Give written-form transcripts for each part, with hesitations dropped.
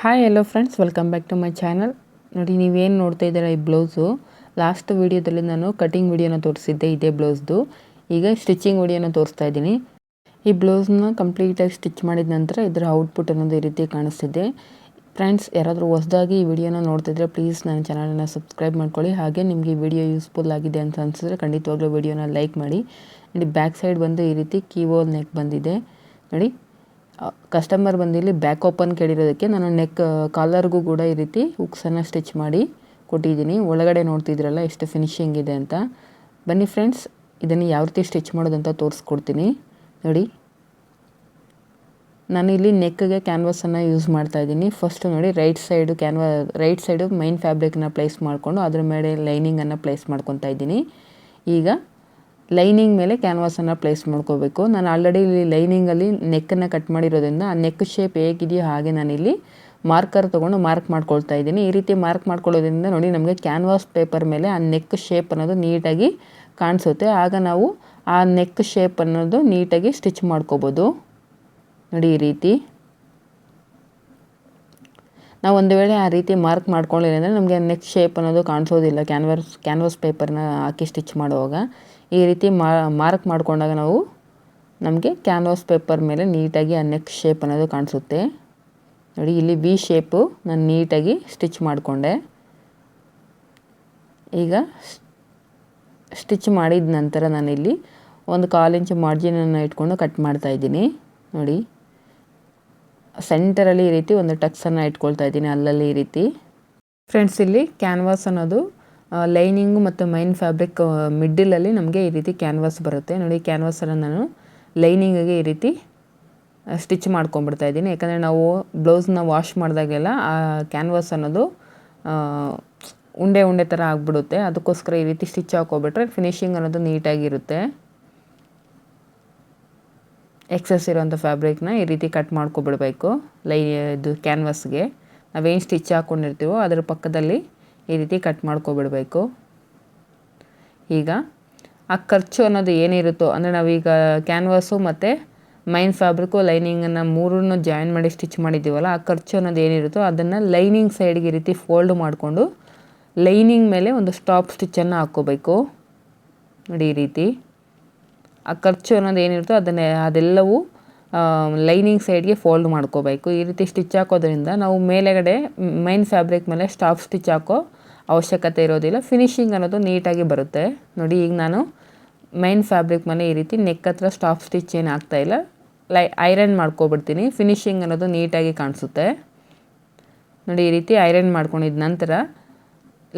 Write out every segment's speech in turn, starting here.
Hi hello friends, welcome back to my channel. ನೋಡಿ, ನೀವೇನು ನೋಡ್ತಾ ಇದ್ದೀರಾ ಈ ಬ್ಲೌಸು. ಲಾಸ್ಟ್ ವೀಡಿಯೋದಲ್ಲಿ ನಾನು ಕಟಿಂಗ್ ವಿಡಿಯೋನ ತೋರಿಸಿದ್ದೆ ಇದೇ ಬ್ಲೌಸ್ದು. ಈಗ ಸ್ಟಿಚಿಂಗ್ ವಿಡಿಯೋನ ತೋರಿಸ್ತಾ ಇದ್ದೀನಿ. ಈ ಬ್ಲೌಸ್ನ ಕಂಪ್ಲೀಟಾಗಿ ಸ್ಟಿಚ್ ಮಾಡಿದ ನಂತರ ಇದರ ಔಟ್ಪುಟ್ ಅನ್ನೋದು ಈ ರೀತಿ ಕಾಣಿಸ್ತಿದೆ. ಫ್ರೆಂಡ್ಸ್, ಯಾರಾದರೂ ಹೊಸದಾಗಿ ಈ ವಿಡಿಯೋನ ನೋಡ್ತಿದ್ರೆ ಪ್ಲೀಸ್ ನನ್ನ ಚಾನಲನ್ನು ಸಬ್ಸ್ಕ್ರೈಬ್ ಮಾಡ್ಕೊಳ್ಳಿ. ಹಾಗೆ ನಿಮಗೆ ಈ ವಿಡಿಯೋ ಯೂಸ್ಫುಲ್ ಆಗಿದೆ ಅಂತ ಅನಿಸಿದ್ರೆ ಖಂಡಿತವಾಗ್ಲೂ ವಿಡಿಯೋನ ಲೈಕ್ ಮಾಡಿ. ನೋಡಿ, ಬ್ಯಾಕ್ ಸೈಡ್ ಬಂದು ಈ ರೀತಿ ಕೀವೋಲ್ ನೆಕ್ ಬಂದಿದೆ. ನೋಡಿ, ಕಸ್ಟಮರ್ ಬಂದು ಇಲ್ಲಿ ಬ್ಯಾಕ್ ಓಪನ್ ಕೇಳಿರೋದಕ್ಕೆ ನಾನು ನೆಕ್ ಕಾಲರ್ಗೂ ಕೂಡ ಈ ರೀತಿ ಹುಕ್ಸನ್ನು ಸ್ಟಿಚ್ ಮಾಡಿ ಕೊಟ್ಟಿದ್ದೀನಿ. ಒಳಗಡೆ ನೋಡ್ತಿದ್ರಲ್ಲ ಎಷ್ಟು ಫಿನಿಶಿಂಗ್ ಇದೆ ಅಂತ. ಬನ್ನಿ ಫ್ರೆಂಡ್ಸ್, ಇದನ್ನು ಯಾವ ರೀತಿ ಸ್ಟಿಚ್ ಮಾಡೋದಂತ ತೋರಿಸ್ಕೊಡ್ತೀನಿ. ನೋಡಿ, ನಾನು ಇಲ್ಲಿ ನೆಕ್ಗೆ ಕ್ಯಾನ್ವಾಸನ್ನು ಯೂಸ್ ಮಾಡ್ತಾಯಿದ್ದೀನಿ. ಫಸ್ಟು ನೋಡಿ, ರೈಟ್ ಸೈಡು ಮೈನ್ ಫ್ಯಾಬ್ರಿಕ್ನ ಪ್ಲೇಸ್ ಮಾಡಿಕೊಂಡು ಅದ್ರ ಮೇಲೆ ಲೈನಿಂಗನ್ನು ಪ್ಲೇಸ್ ಮಾಡ್ಕೊತಾ ಇದ್ದೀನಿ. ಈಗ ಲೈನಿಂಗ್ ಮೇಲೆ ಕ್ಯಾನ್ವಾಸನ್ನು ಪ್ಲೇಸ್ ಮಾಡ್ಕೋಬೇಕು. ನಾನು ಆಲ್ರೆಡಿ ಇಲ್ಲಿ ಲೈನಿಂಗಲ್ಲಿ ನೆಕ್ಕನ್ನು ಕಟ್ ಮಾಡಿರೋದ್ರಿಂದ ಆ ನೆಕ್ ಶೇಪ್ ಹೇಗಿದೆಯೋ ಹಾಗೆ ನಾನಿಲ್ಲಿ ಮಾರ್ಕರ್ ತೊಗೊಂಡು ಮಾರ್ಕ್ ಮಾಡ್ಕೊಳ್ತಾ ಇದ್ದೀನಿ. ಈ ರೀತಿ ಮಾರ್ಕ್ ಮಾಡ್ಕೊಳ್ಳೋದ್ರಿಂದ ನೋಡಿ, ನಮಗೆ ಕ್ಯಾನ್ವಾಸ್ ಪೇಪರ್ ಮೇಲೆ ಆ ನೆಕ್ ಶೇಪ್ ಅನ್ನೋದು ನೀಟಾಗಿ ಕಾಣಿಸುತ್ತೆ. ಆಗ ನಾವು ಆ ನೆಕ್ ಶೇಪ್ ಅನ್ನೋದು ನೀಟಾಗಿ ಸ್ಟಿಚ್ ಮಾಡ್ಕೋಬೋದು. ನೋಡಿ, ಈ ರೀತಿ ನಾವು ಒಂದು ವೇಳೆ ಆ ರೀತಿ ಮಾರ್ಕ್ ಮಾಡ್ಕೊಳ್ಳಿಲ್ಲ ಅಂದರೆ ನಮಗೆ ನೆಕ್ ಶೇಪ್ ಅನ್ನೋದು ಕಾಣಿಸೋದಿಲ್ಲ. ಕ್ಯಾನ್ವಾಸ್ ಪೇಪರ್ನ ಹಾಕಿ ಸ್ಟಿಚ್ ಮಾಡುವಾಗ ಈ ರೀತಿ ಮಾರ್ಕ್ ಮಾಡಿಕೊಂಡಾಗ ನಮಗೆ ಕ್ಯಾನ್ವಾಸ್ ಪೇಪರ್ ಮೇಲೆ ನೀಟಾಗಿ ಆ ನೆಕ್ ಶೇಪ್ ಅನ್ನೋದು ಕಾಣಿಸುತ್ತೆ. ನೋಡಿ, ಇಲ್ಲಿ ವಿ ಶೇಪು ನಾನು ನೀಟಾಗಿ ಸ್ಟಿಚ್ ಮಾಡಿಕೊಂಡೆ. ಈಗ ಸ್ಟಿಚ್ ಮಾಡಿದ ನಂತರ ನಾನಿಲ್ಲಿ ಒಂದು 1/4 ಇಂಚ್ ಮಾರ್ಜಿನನ್ನು ಇಟ್ಕೊಂಡು ಕಟ್ ಮಾಡ್ತಾಯಿದ್ದೀನಿ. ನೋಡಿ, ಸೆಂಟರಲ್ಲಿ ಈ ರೀತಿ ಒಂದು ಟಕ್ಸನ್ನು ಇಟ್ಕೊಳ್ತಾ ಇದ್ದೀನಿ, ಅಲ್ಲಲ್ಲಿ ಈ ರೀತಿ. ಫ್ರೆಂಡ್ಸ್, ಇಲ್ಲಿ ಕ್ಯಾನ್ವಾಸ್ ಅನ್ನೋದು ಲೈನಿಂಗು ಮತ್ತು ಮೈನ್ ಫ್ಯಾಬ್ರಿಕ್ ಮಿಡ್ಡಲಲ್ಲಿ ನಮಗೆ ಈ ರೀತಿ ಕ್ಯಾನ್ವಾಸ್ ಬರುತ್ತೆ. ನೋಡಿ, ಕ್ಯಾನ್ವಾಸನ್ನು ನಾನು ಲೈನಿಂಗಿಗೆ ಈ ರೀತಿ ಸ್ಟಿಚ್ ಮಾಡ್ಕೊಂಡ್ಬಿಡ್ತಾ ಇದ್ದೀನಿ. ಯಾಕಂದರೆ ನಾವು ಬ್ಲೌಸ್ನ ವಾಶ್ ಮಾಡಿದಾಗೆಲ್ಲ ಆ ಕ್ಯಾನ್ವಾಸ್ ಅನ್ನೋದು ಉಂಡೆ ಥರ ಆಗಿಬಿಡುತ್ತೆ. ಅದಕ್ಕೋಸ್ಕರ ಈ ರೀತಿ ಸ್ಟಿಚ್ ಹಾಕೋಬಿಟ್ರೆ ಫಿನಿಶಿಂಗ್ ಅನ್ನೋದು ನೀಟಾಗಿರುತ್ತೆ. ಎಕ್ಸಸ್ ಇರೋಂಥ ಫ್ಯಾಬ್ರಿಕ್ನ ಈ ರೀತಿ ಕಟ್ ಮಾಡ್ಕೊಬಿಡ್ಬೇಕು. ಇದು ಕ್ಯಾನ್ವಾಸ್ಗೆ ನಾವೇನು ಸ್ಟಿಚ್ ಹಾಕ್ಕೊಂಡಿರ್ತೀವೋ ಅದರ ಪಕ್ಕದಲ್ಲಿ ಈ ರೀತಿ ಕಟ್ ಮಾಡ್ಕೊಬಿಡಬೇಕು. ಈಗ ಆ ಖರ್ಚು ಅನ್ನೋದು ಏನಿರುತ್ತೋ, ಅಂದರೆ ನಾವೀಗ ಕ್ಯಾನ್ವಾಸು ಮತ್ತು ಮೈನ್ ಫ್ಯಾಬ್ರಿಕ್ಕು ಲೈನಿಂಗನ್ನು ಮೂರನ್ನು ಜಾಯಿನ್ ಮಾಡಿ ಸ್ಟಿಚ್ ಮಾಡಿದ್ದೀವಲ್ಲ, ಆ ಖರ್ಚು ಅನ್ನೋದು ಏನಿರುತ್ತೋ ಅದನ್ನು ಲೈನಿಂಗ್ ಸೈಡ್ಗೆ ಈ ರೀತಿ ಫೋಲ್ಡ್ ಮಾಡಿಕೊಂಡು ಲೈನಿಂಗ್ ಮೇಲೆ ಒಂದು ಸ್ಟಾಪ್ ಸ್ಟಿಚ್ಚನ್ನು ಹಾಕ್ಕೋಬೇಕು. ನೋಡಿ, ಈ ರೀತಿ ಆ ಖರ್ಚು ಅನ್ನೋದು ಏನಿರುತ್ತೋ ಅದೆಲ್ಲವೂ ಲೈನಿಂಗ್ ಸೈಡ್ಗೆ ಫೋಲ್ಡ್ ಮಾಡ್ಕೋಬೇಕು. ಈ ರೀತಿ ಸ್ಟಿಚ್ ಹಾಕೋದ್ರಿಂದ ನಾವು ಮೇಲೆಗಡೆ ಮೈನ್ ಫ್ಯಾಬ್ರಿಕ್ ಮೇಲೆ ಸ್ಟಾಪ್ ಸ್ಟಿಚ್ ಹಾಕೋ ಅವಶ್ಯಕತೆ ಇರೋದಿಲ್ಲ. ಫಿನಿಶಿಂಗ್ ಅನ್ನೋದು ನೀಟಾಗಿ ಬರುತ್ತೆ. ನೋಡಿ, ಈಗ ನಾನು ಮೈನ್ ಫ್ಯಾಬ್ರಿಕ್ ಮೇಲೆ ಈ ರೀತಿ ನೆಕ್ ಹತ್ರ ಸ್ಟಾಪ್ ಸ್ಟಿಚ್ ಏನು ಆಗ್ತಾಯಿಲ್ಲ, ಐರನ್ ಮಾಡ್ಕೊಬಿಡ್ತೀನಿ. ಫಿನಿಶಿಂಗ್ ಅನ್ನೋದು ನೀಟಾಗಿ ಕಾಣಿಸುತ್ತೆ. ನೋಡಿ, ಈ ರೀತಿ ಐರನ್ ಮಾಡ್ಕೊಂಡಿದ್ದ ನಂತರ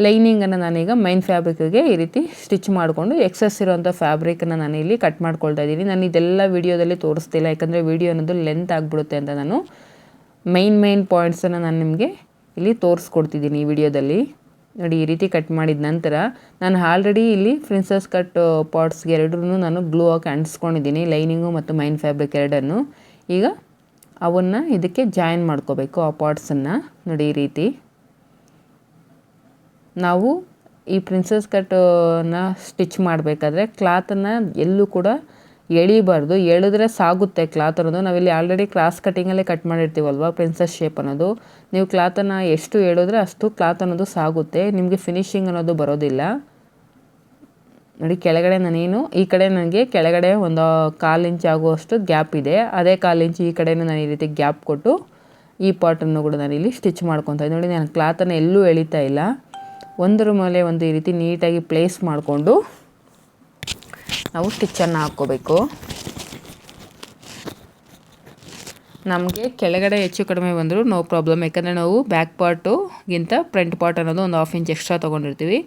ಲೈನಿಂಗನ್ನು ನಾನೀಗ ಮೈನ್ ಫ್ಯಾಬ್ರಿಕ್ಗೆ ಈ ರೀತಿ ಸ್ಟಿಚ್ ಮಾಡಿಕೊಂಡು ಎಕ್ಸಸ್ ಇರೋಂಥ ಫ್ಯಾಬ್ರಿಕನ್ನು ನಾನು ಇಲ್ಲಿ ಕಟ್ ಮಾಡ್ಕೊಳ್ತಾ ಇದ್ದೀನಿ. ನಾನು ಇದೆಲ್ಲ ವೀಡಿಯೋದಲ್ಲಿ ತೋರಿಸ್ತಿಲ್ಲ, ಯಾಕಂದರೆ ವೀಡಿಯೋ ಅನ್ನೋದು ಲೆಂತ್ ಆಗಿಬಿಡುತ್ತೆ ಅಂತ ನಾನು ಮೈನ್ ಪಾಯಿಂಟ್ಸನ್ನು ನಾನು ನಿಮಗೆ ಇಲ್ಲಿ ತೋರಿಸ್ಕೊಡ್ತಿದ್ದೀನಿ ಈ ವಿಡಿಯೋದಲ್ಲಿ. ನೋಡಿ, ಈ ರೀತಿ ಕಟ್ ಮಾಡಿದ ನಂತರ ನಾನು ಆಲ್ರೆಡಿ ಇಲ್ಲಿ ಪ್ರಿನ್ಸಸ್ ಕಟ್ ಪಾರ್ಟ್ಸ್ಗೆ ಎರಡನ್ನೂ ನಾನು ಗ್ಲೂ ಹಾಕಿ ಅಂಟಿಸ್ಕೊಂಡಿದ್ದೀನಿ, ಲೈನಿಂಗು ಮತ್ತು ಮೈನ್ ಫ್ಯಾಬ್ರಿಕ್ ಎರಡನ್ನು. ಈಗ ಅವನ್ನು ಇದಕ್ಕೆ ಜಾಯಿನ್ ಮಾಡ್ಕೋಬೇಕು, ಆ ಪಾರ್ಟ್ಸನ್ನು. ನೋಡಿ, ಈ ರೀತಿ ನಾವು ಈ ಪ್ರಿನ್ಸಸ್ ಕಟ್ಟನ್ನ ಸ್ಟಿಚ್ ಮಾಡಬೇಕಾದ್ರೆ ಕ್ಲಾತನ್ನು ಎಲ್ಲೂ ಕೂಡ ಎಳಿಬಾರ್ದು. ಎಳೆದ್ರೆ ಸಾಗುತ್ತೆ ಕ್ಲಾತ್ ಅನ್ನೋದು. ನಾವಿಲ್ಲಿ ಆಲ್ರೆಡಿ ಕ್ರಾಸ್ ಕಟ್ಟಿಂಗಲ್ಲೇ ಕಟ್ ಮಾಡಿರ್ತೀವಲ್ವ ಪ್ರಿನ್ಸಸ್ ಶೇಪ್ ಅನ್ನೋದು. ನೀವು ಕ್ಲಾತನ್ನು ಎಷ್ಟು ಎಳೆದ್ರೆ ಅಷ್ಟು ಕ್ಲಾತ್ ಅನ್ನೋದು ಸಾಗುತ್ತೆ, ನಿಮಗೆ ಫಿನಿಶಿಂಗ್ ಅನ್ನೋದು ಬರೋದಿಲ್ಲ. ನೋಡಿ, ಕೆಳಗಡೆ ಈ ಕಡೆ ನನಗೆ ಕೆಳಗಡೆ ಒಂದು 1/4 ಇಂಚ್ ಆಗುವಷ್ಟು ಗ್ಯಾಪ್ ಇದೆ. ಅದೇ 1/4 ಇಂಚ್ ಈ ಕಡೆನೂ ನಾನು ಈ ರೀತಿ ಗ್ಯಾಪ್ ಕೊಟ್ಟು ಈ ಪಾರ್ಟನ್ನು ಕೂಡ ನಾನು ಇಲ್ಲಿ ಸ್ಟಿಚ್ ಮಾಡ್ಕೊತಾ ಇದ್ದೀನಿ. ನೋಡಿ, ನಾನು ಕ್ಲಾತನ್ನು ಎಲ್ಲೂ ಎಳಿತಾ ಇಲ್ಲ. ಒಂದರ ಮೇಲೆ ಒಂದು ಈ ರೀತಿ ನೀಟಾಗಿ ಪ್ಲೇಸ್ ಮಾಡಿಕೊಂಡು ನಾವು ಸ್ಟಿಚ್ಚನ್ನು ಹಾಕ್ಕೋಬೇಕು. ನಮಗೆ ಕೆಳಗಡೆ ಹೆಚ್ಚು ಕಡಿಮೆ ಬಂದರೂ ನೋ ಪ್ರಾಬ್ಲಮ್, ಯಾಕಂದರೆ ನಾವು ಬ್ಯಾಕ್ ಪಾರ್ಟುಗಿಂತ ಫ್ರಂಟ್ ಪಾರ್ಟ್ ಅನ್ನೋದು ಒಂದು 1/2 ಇಂಚ್ ಎಕ್ಸ್ಟ್ರಾ ತೊಗೊಂಡಿರ್ತೀವಿ.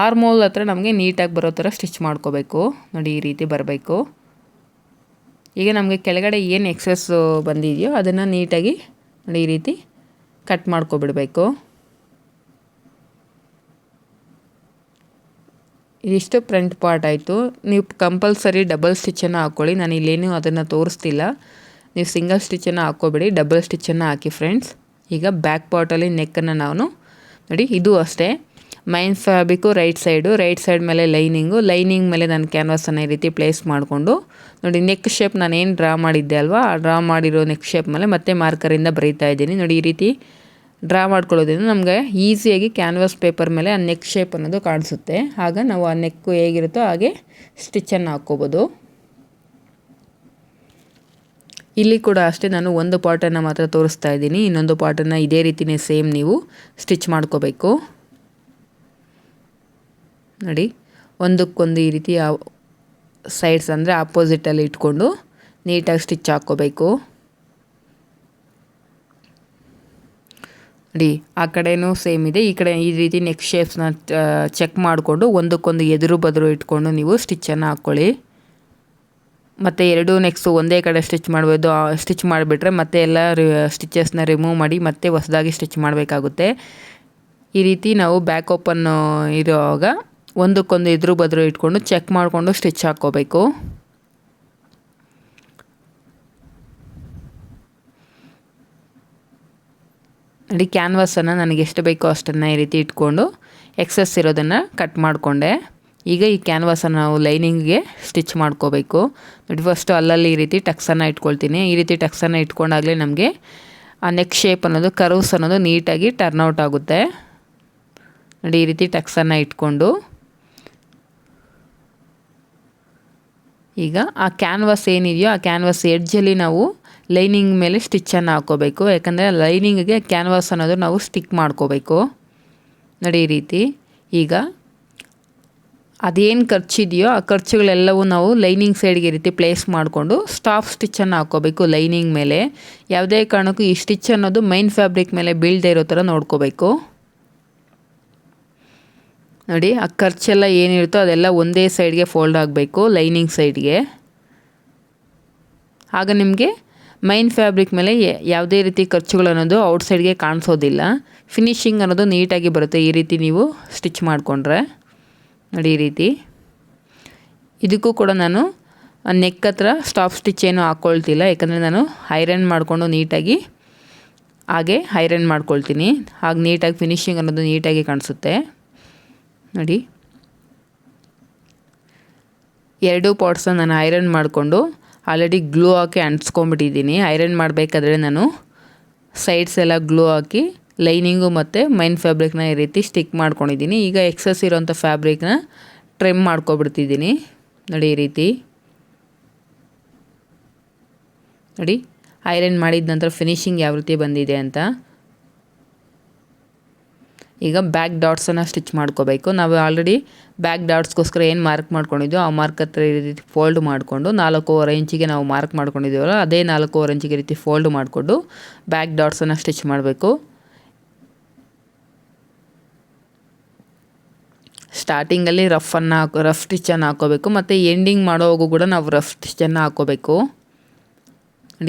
ಆರ್ಮೋಲ್ ಹತ್ರ ನಮಗೆ ನೀಟಾಗಿ ಬರೋ ಥರ ಸ್ಟಿಚ್ ಮಾಡ್ಕೋಬೇಕು. ನೋಡಿ, ಈ ರೀತಿ ಬರಬೇಕು. ಈಗ ನಮಗೆ ಕೆಳಗಡೆ ಏನು ಎಕ್ಸಸ್ ಬಂದಿದೆಯೋ ಅದನ್ನು ನೀಟಾಗಿ ನೋಡಿ ಈ ರೀತಿ ಕಟ್ ಮಾಡ್ಕೊಬಿಡಬೇಕು. ಇದಿಷ್ಟು ಫ್ರಂಟ್ ಪಾರ್ಟ್ ಆಯಿತು. ನೀವು ಕಂಪಲ್ಸರಿ ಡಬಲ್ ಸ್ಟಿಚ್ಚನ್ನು ಹಾಕ್ಕೊಳ್ಳಿ. ನಾನು ಇಲ್ಲೇನು ಅದನ್ನು ತೋರಿಸ್ತಿಲ್ಲ. ನೀವು ಸಿಂಗಲ್ ಸ್ಟಿಚ್ಚನ್ನು ಹಾಕ್ಕೋಬೇಡಿ, ಡಬಲ್ ಸ್ಟಿಚ್ಚನ್ನು ಹಾಕಿ ಫ್ರೆಂಡ್ಸ್. ಈಗ ಬ್ಯಾಕ್ ಪಾರ್ಟಲ್ಲಿ ನೆಕ್ಕನ್ನು ನಾನು ನೋಡಿ, ಇದು ಅಷ್ಟೇ ಮೈನ್ ಫ್ಯಾಬ್ರಿಕ್ಕು ರೈಟ್ ಸೈಡ್ ಮೇಲೆ ಲೈನಿಂಗ್ ಮೇಲೆ ನಾನು ಕ್ಯಾನ್ವಾಸನ್ನು ಈ ರೀತಿ ಪ್ಲೇಸ್ ಮಾಡಿಕೊಂಡು ನೋಡಿ, ನೆಕ್ ಶೇಪ್ ನಾನೇನು ಡ್ರಾ ಮಾಡಿದ್ದೆ ಅಲ್ವಾ, ಆ ಡ್ರಾ ಮಾಡಿರೋ ನೆಕ್ ಶೇಪ್ ಮೇಲೆ ಮತ್ತೆ ಮಾರ್ಕರಿಂದ ಬರೀತಾ ಇದ್ದೀನಿ. ನೋಡಿ, ಈ ರೀತಿ ಡ್ರಾ ಮಾಡ್ಕೊಳ್ಳೋದ್ರಿಂದ ನಮಗೆ ಈಸಿಯಾಗಿ ಕ್ಯಾನ್ವಾಸ್ ಪೇಪರ್ ಮೇಲೆ ಆ ನೆಕ್ ಶೇಪ್ ಅನ್ನೋದು ಕಾಣಿಸುತ್ತೆ. ಆಗ ನಾವು ಆ ನೆಕ್ಕು ಹೇಗಿರುತ್ತೋ ಹಾಗೆ ಸ್ಟಿಚ್ಚನ್ನು ಹಾಕ್ಕೋಬೋದು. ಇಲ್ಲಿ ಕೂಡ ಅಷ್ಟೇ, ನಾನು ಒಂದು ಪಾರ್ಟನ್ನು ಮಾತ್ರ ತೋರಿಸ್ತಾ ಇದ್ದೀನಿ. ಇನ್ನೊಂದು ಪಾರ್ಟನ್ನು ಇದೇ ರೀತಿಯೇ ಸೇಮ್ ನೀವು ಸ್ಟಿಚ್ ಮಾಡ್ಕೋಬೇಕು. ನೋಡಿ, ಒಂದಕ್ಕೊಂದು ಈ ರೀತಿ ಸೈಡ್ಸ್ ಅಂದರೆ ಆಪೋಸಿಟಲ್ಲಿ ಇಟ್ಕೊಂಡು ನೀಟಾಗಿ ಸ್ಟಿಚ್ ಹಾಕ್ಕೋಬೇಕು. ನೋಡಿ, ಆ ಕಡೆಯೂ ಸೇಮ್ ಇದೆ, ಈ ಕಡೆ ಈ ರೀತಿ ನೆಕ್ ಶೇಪ್ಸ್ನ ಚೆಕ್ ಮಾಡಿಕೊಂಡು ಒಂದಕ್ಕೊಂದು ಎದುರು ಬದುರು ಇಟ್ಕೊಂಡು ನೀವು ಸ್ಟಿಚ್ಚನ್ನು ಹಾಕ್ಕೊಳ್ಳಿ. ಮತ್ತು ಎರಡೂ ನೆಕ್ಸ್ಟು ಒಂದೇ ಕಡೆ ಸ್ಟಿಚ್ ಮಾಡ್ಬೋದು. ಸ್ಟಿಚ್ ಮಾಡಿಬಿಟ್ರೆ ಮತ್ತೆ ಎಲ್ಲ ಸ್ಟಿಚಸ್ನ ರಿಮೂವ್ ಮಾಡಿ ಮತ್ತೆ ಹೊಸದಾಗಿ ಸ್ಟಿಚ್ ಮಾಡಬೇಕಾಗುತ್ತೆ. ಈ ರೀತಿ ನಾವು ಬ್ಯಾಕ್ ಓಪನ್ ಇರುವಾಗ ಒಂದಕ್ಕೊಂದು ಎದುರು ಬದುರು ಇಟ್ಕೊಂಡು ಚೆಕ್ ಮಾಡಿಕೊಂಡು ಸ್ಟಿಚ್ ಹಾಕ್ಕೋಬೇಕು. ನೋಡಿ, ಕ್ಯಾನ್ವಾಸನ್ನು ನನಗೆ ಎಷ್ಟು ಬೇಕೋ ಅಷ್ಟನ್ನು ಈ ರೀತಿ ಇಟ್ಕೊಂಡು ಎಕ್ಸಸ್ ಇರೋದನ್ನು ಕಟ್ ಮಾಡಿಕೊಂಡೆ. ಈಗ ಈ ಕ್ಯಾನ್ವಾಸನ್ನು ನಾವು ಲೈನಿಂಗ್ಗೆ ಸ್ಟಿಚ್ ಮಾಡ್ಕೋಬೇಕು. ನೋಡಿ, ಫಸ್ಟು ಅಲ್ಲಲ್ಲಿ ಈ ರೀತಿ ಟಕ್ಸನ್ನು ಇಟ್ಕೊಳ್ತೀನಿ. ಈ ರೀತಿ ಟಕ್ಸನ್ನು ಇಟ್ಕೊಂಡಾಗಲೇ ನಮಗೆ ಆ ನೆಕ್ ಶೇಪ್ ಅನ್ನೋದು, ಕರ್ವ್ಸ್ ಅನ್ನೋದು ನೀಟಾಗಿ ಟರ್ನ್ಔಟ್ ಆಗುತ್ತೆ. ನೋಡಿ, ಈ ರೀತಿ ಟಕ್ಸನ್ನು ಇಟ್ಕೊಂಡು ಈಗ ಆ ಕ್ಯಾನ್ವಾಸ್ ಏನಿದೆಯೋ ಆ ಕ್ಯಾನ್ವಾಸ್ ಎಡ್ಜಲ್ಲಿ ನಾವು ಲೈನಿಂಗ್ ಮೇಲೆ ಸ್ಟಿಚ್ಚನ್ನು ಹಾಕ್ಕೋಬೇಕು. ಯಾಕಂದರೆ ಲೈನಿಂಗಿಗೆ ಕ್ಯಾನ್ವಾಸ್ ಅನ್ನೋದು ನಾವು ಸ್ಟಿಕ್ ಮಾಡ್ಕೋಬೇಕು. ನೋಡಿ, ಈ ರೀತಿ ಈಗ ಅದೇನು ಖರ್ಚಿದೆಯೋ ಆ ಖರ್ಚುಗಳೆಲ್ಲವೂ ನಾವು ಲೈನಿಂಗ್ ಸೈಡ್ಗೆ ಈ ರೀತಿ ಪ್ಲೇಸ್ ಮಾಡಿಕೊಂಡು ಸ್ಟಾಪ್ ಸ್ಟಿಚ್ಚನ್ನು ಹಾಕ್ಕೋಬೇಕು. ಲೈನಿಂಗ್ ಮೇಲೆ ಯಾವುದೇ ಕಾರಣಕ್ಕೂ ಈ ಸ್ಟಿಚ್ ಅನ್ನೋದು ಮೈನ್ ಫ್ಯಾಬ್ರಿಕ್ ಮೇಲೆ ಬೀಳದೇ ಇರೋ ಥರ ನೋಡ್ಕೋಬೇಕು. ನೋಡಿ, ಆ ಖರ್ಚೆಲ್ಲ ಏನಿರುತ್ತೋ ಅದೆಲ್ಲ ಒಂದೇ ಸೈಡ್ಗೆ ಫೋಲ್ಡ್ ಆಗಬೇಕು, ಲೈನಿಂಗ್ ಸೈಡ್ಗೆ. ಆಗ ನಿಮಗೆ ಮೈನ್ ಫ್ಯಾಬ್ರಿಕ್ ಮೇಲೆ ಯಾವುದೇ ರೀತಿ ಖರ್ಚುಗಳು ಅನ್ನೋದು ಔಟ್ಸೈಡ್ಗೆ ಕಾಣಿಸೋದಿಲ್ಲ. ಫಿನಿಶಿಂಗ್ ಅನ್ನೋದು ನೀಟಾಗಿ ಬರುತ್ತೆ ಈ ರೀತಿ ನೀವು ಸ್ಟಿಚ್ ಮಾಡಿಕೊಂಡ್ರೆ. ನೋಡಿ, ಈ ರೀತಿ ಇದಕ್ಕೂ ಕೂಡ ನಾನು ನೆಕ್ ಹತ್ರ ಸ್ಟಾಪ್ ಸ್ಟಿಚ್ ಏನು ಹಾಕ್ಕೊಳ್ತಿಲ್ಲ, ಯಾಕಂದರೆ ನಾನು ಐರನ್ ಮಾಡಿಕೊಂಡು ನೀಟಾಗಿ ಹಾಗೆ ಐರನ್ ಮಾಡ್ಕೊಳ್ತೀನಿ. ಹಾಗೆ ನೀಟಾಗಿ ಫಿನಿಶಿಂಗ್ ಅನ್ನೋದು ನೀಟಾಗಿ ಕಾಣಿಸುತ್ತೆ. ನೋಡಿ, ಎರಡೂ ಪಾರ್ಟ್ಸನ್ನ ನಾನು ಐರನ್ ಮಾಡಿಕೊಂಡು ಆಲ್ರೆಡಿ ಗ್ಲೂ ಹಾಕಿ ಅಂಟಿಸ್ಕೊಂಬಿಟ್ಟಿದ್ದೀನಿ. ಐರನ್ ಮಾಡಬೇಕಾದ್ರೆ ನಾನು ಸೈಡ್ಸ್ ಎಲ್ಲ ಗ್ಲೂ ಹಾಕಿ ಲೈನಿಂಗು ಮತ್ತು ಮೈನ್ ಫ್ಯಾಬ್ರಿಕ್ನ ಈ ರೀತಿ ಸ್ಟಿಕ್ ಮಾಡ್ಕೊಂಡಿದ್ದೀನಿ. ಈಗ ಎಕ್ಸಸ್ ಇರೋಂಥ ಫ್ಯಾಬ್ರಿಕ್ನ ಟ್ರಿಮ್ ಮಾಡ್ಕೊಬಿಡ್ತಿದ್ದೀನಿ. ನೋಡಿ, ಈ ರೀತಿ ನೋಡಿ, ಐರನ್ ಮಾಡಿದ ನಂತರ ಫಿನಿಶಿಂಗ್ ಯಾವ ರೀತಿ ಬಂದಿದೆ ಅಂತ. ಈಗ ಬ್ಯಾಕ್ ಡಾಟ್ಸನ್ನು ಸ್ಟಿಚ್ ಮಾಡ್ಕೋಬೇಕು. ನಾವು ಆಲ್ರೆಡಿ ಬ್ಯಾಕ್ ಡಾಟ್ಸ್ಗೋಸ್ಕರ ಏನು ಮಾರ್ಕ್ ಮಾಡ್ಕೊಂಡಿದ್ದೋ ಆ ಮಾರ್ಕ್ ಹತ್ರ ಈ ರೀತಿ ಫೋಲ್ಡ್ ಮಾಡಿಕೊಂಡು 4.25 ಇಂಚಿಗೆ ನಾವು ಮಾರ್ಕ್ ಮಾಡ್ಕೊಂಡಿದ್ದೀವಲ್ಲ ಅದೇ 4.25 ಇಂಚಿಗೆ ರೀತಿ ಫೋಲ್ಡ್ ಮಾಡಿಕೊಂಡು ಬ್ಯಾಕ್ ಡಾಟ್ಸನ್ನು ಸ್ಟಿಚ್ ಮಾಡಬೇಕು. ಸ್ಟಾರ್ಟಿಂಗಲ್ಲಿ ರಫ್ ಸ್ಟಿಚ್ಚನ್ನು ಹಾಕ್ಕೋಬೇಕು ಮತ್ತು ಎಂಡಿಂಗ್ ಮಾಡೋವಾಗೂ ಕೂಡ ನಾವು ರಫ್ ಸ್ಟಿಚ್ಚನ್ನು ಹಾಕ್ಕೋಬೇಕು.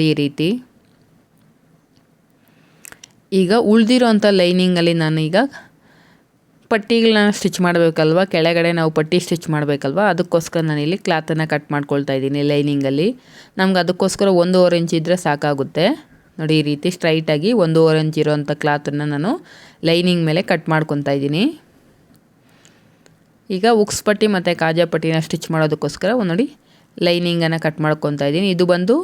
ಈ ರೀತಿ ಈಗ ಉಳಿದಿರೋ ಅಂಥ ಲೈನಿಂಗಲ್ಲಿ ನಾನು ಈಗ ಪಟ್ಟಿಗಳನ್ನ ಸ್ಟಿಚ್ ಮಾಡಬೇಕಲ್ವ, ಕೆಳಗಡೆ ನಾವು ಪಟ್ಟಿ ಸ್ಟಿಚ್ ಮಾಡಬೇಕಲ್ವ, ಅದಕ್ಕೋಸ್ಕರ ನಾನಿಲ್ಲಿ ಕ್ಲಾತನ್ನು ಕಟ್ ಮಾಡ್ಕೊಳ್ತಾ ಇದ್ದೀನಿ. ಲೈನಿಂಗಲ್ಲಿ ನಮ್ಗೆ ಅದಕ್ಕೋಸ್ಕರ 1.25 ಇಂಚ್ ಇದ್ದರೆ ಸಾಕಾಗುತ್ತೆ. ನೋಡಿ, ಈ ರೀತಿ ಸ್ಟ್ರೈಟಾಗಿ 1.25 ಇಂಚ್ ಇರೋವಂಥ ಕ್ಲಾತನ್ನು ನಾನು ಲೈನಿಂಗ್ ಮೇಲೆ ಕಟ್ ಮಾಡ್ಕೊತಾ ಇದ್ದೀನಿ. ಈಗ ಉಕ್ಸ್ ಪಟ್ಟಿ ಮತ್ತು ಕಾಜಾ ಪಟ್ಟಿನ ಸ್ಟಿಚ್ ಮಾಡೋದಕ್ಕೋಸ್ಕರ ನೋಡಿ ಲೈನಿಂಗನ್ನು ಕಟ್ ಮಾಡ್ಕೊತಾ ಇದ್ದೀನಿ. ಇದು ಬಂದು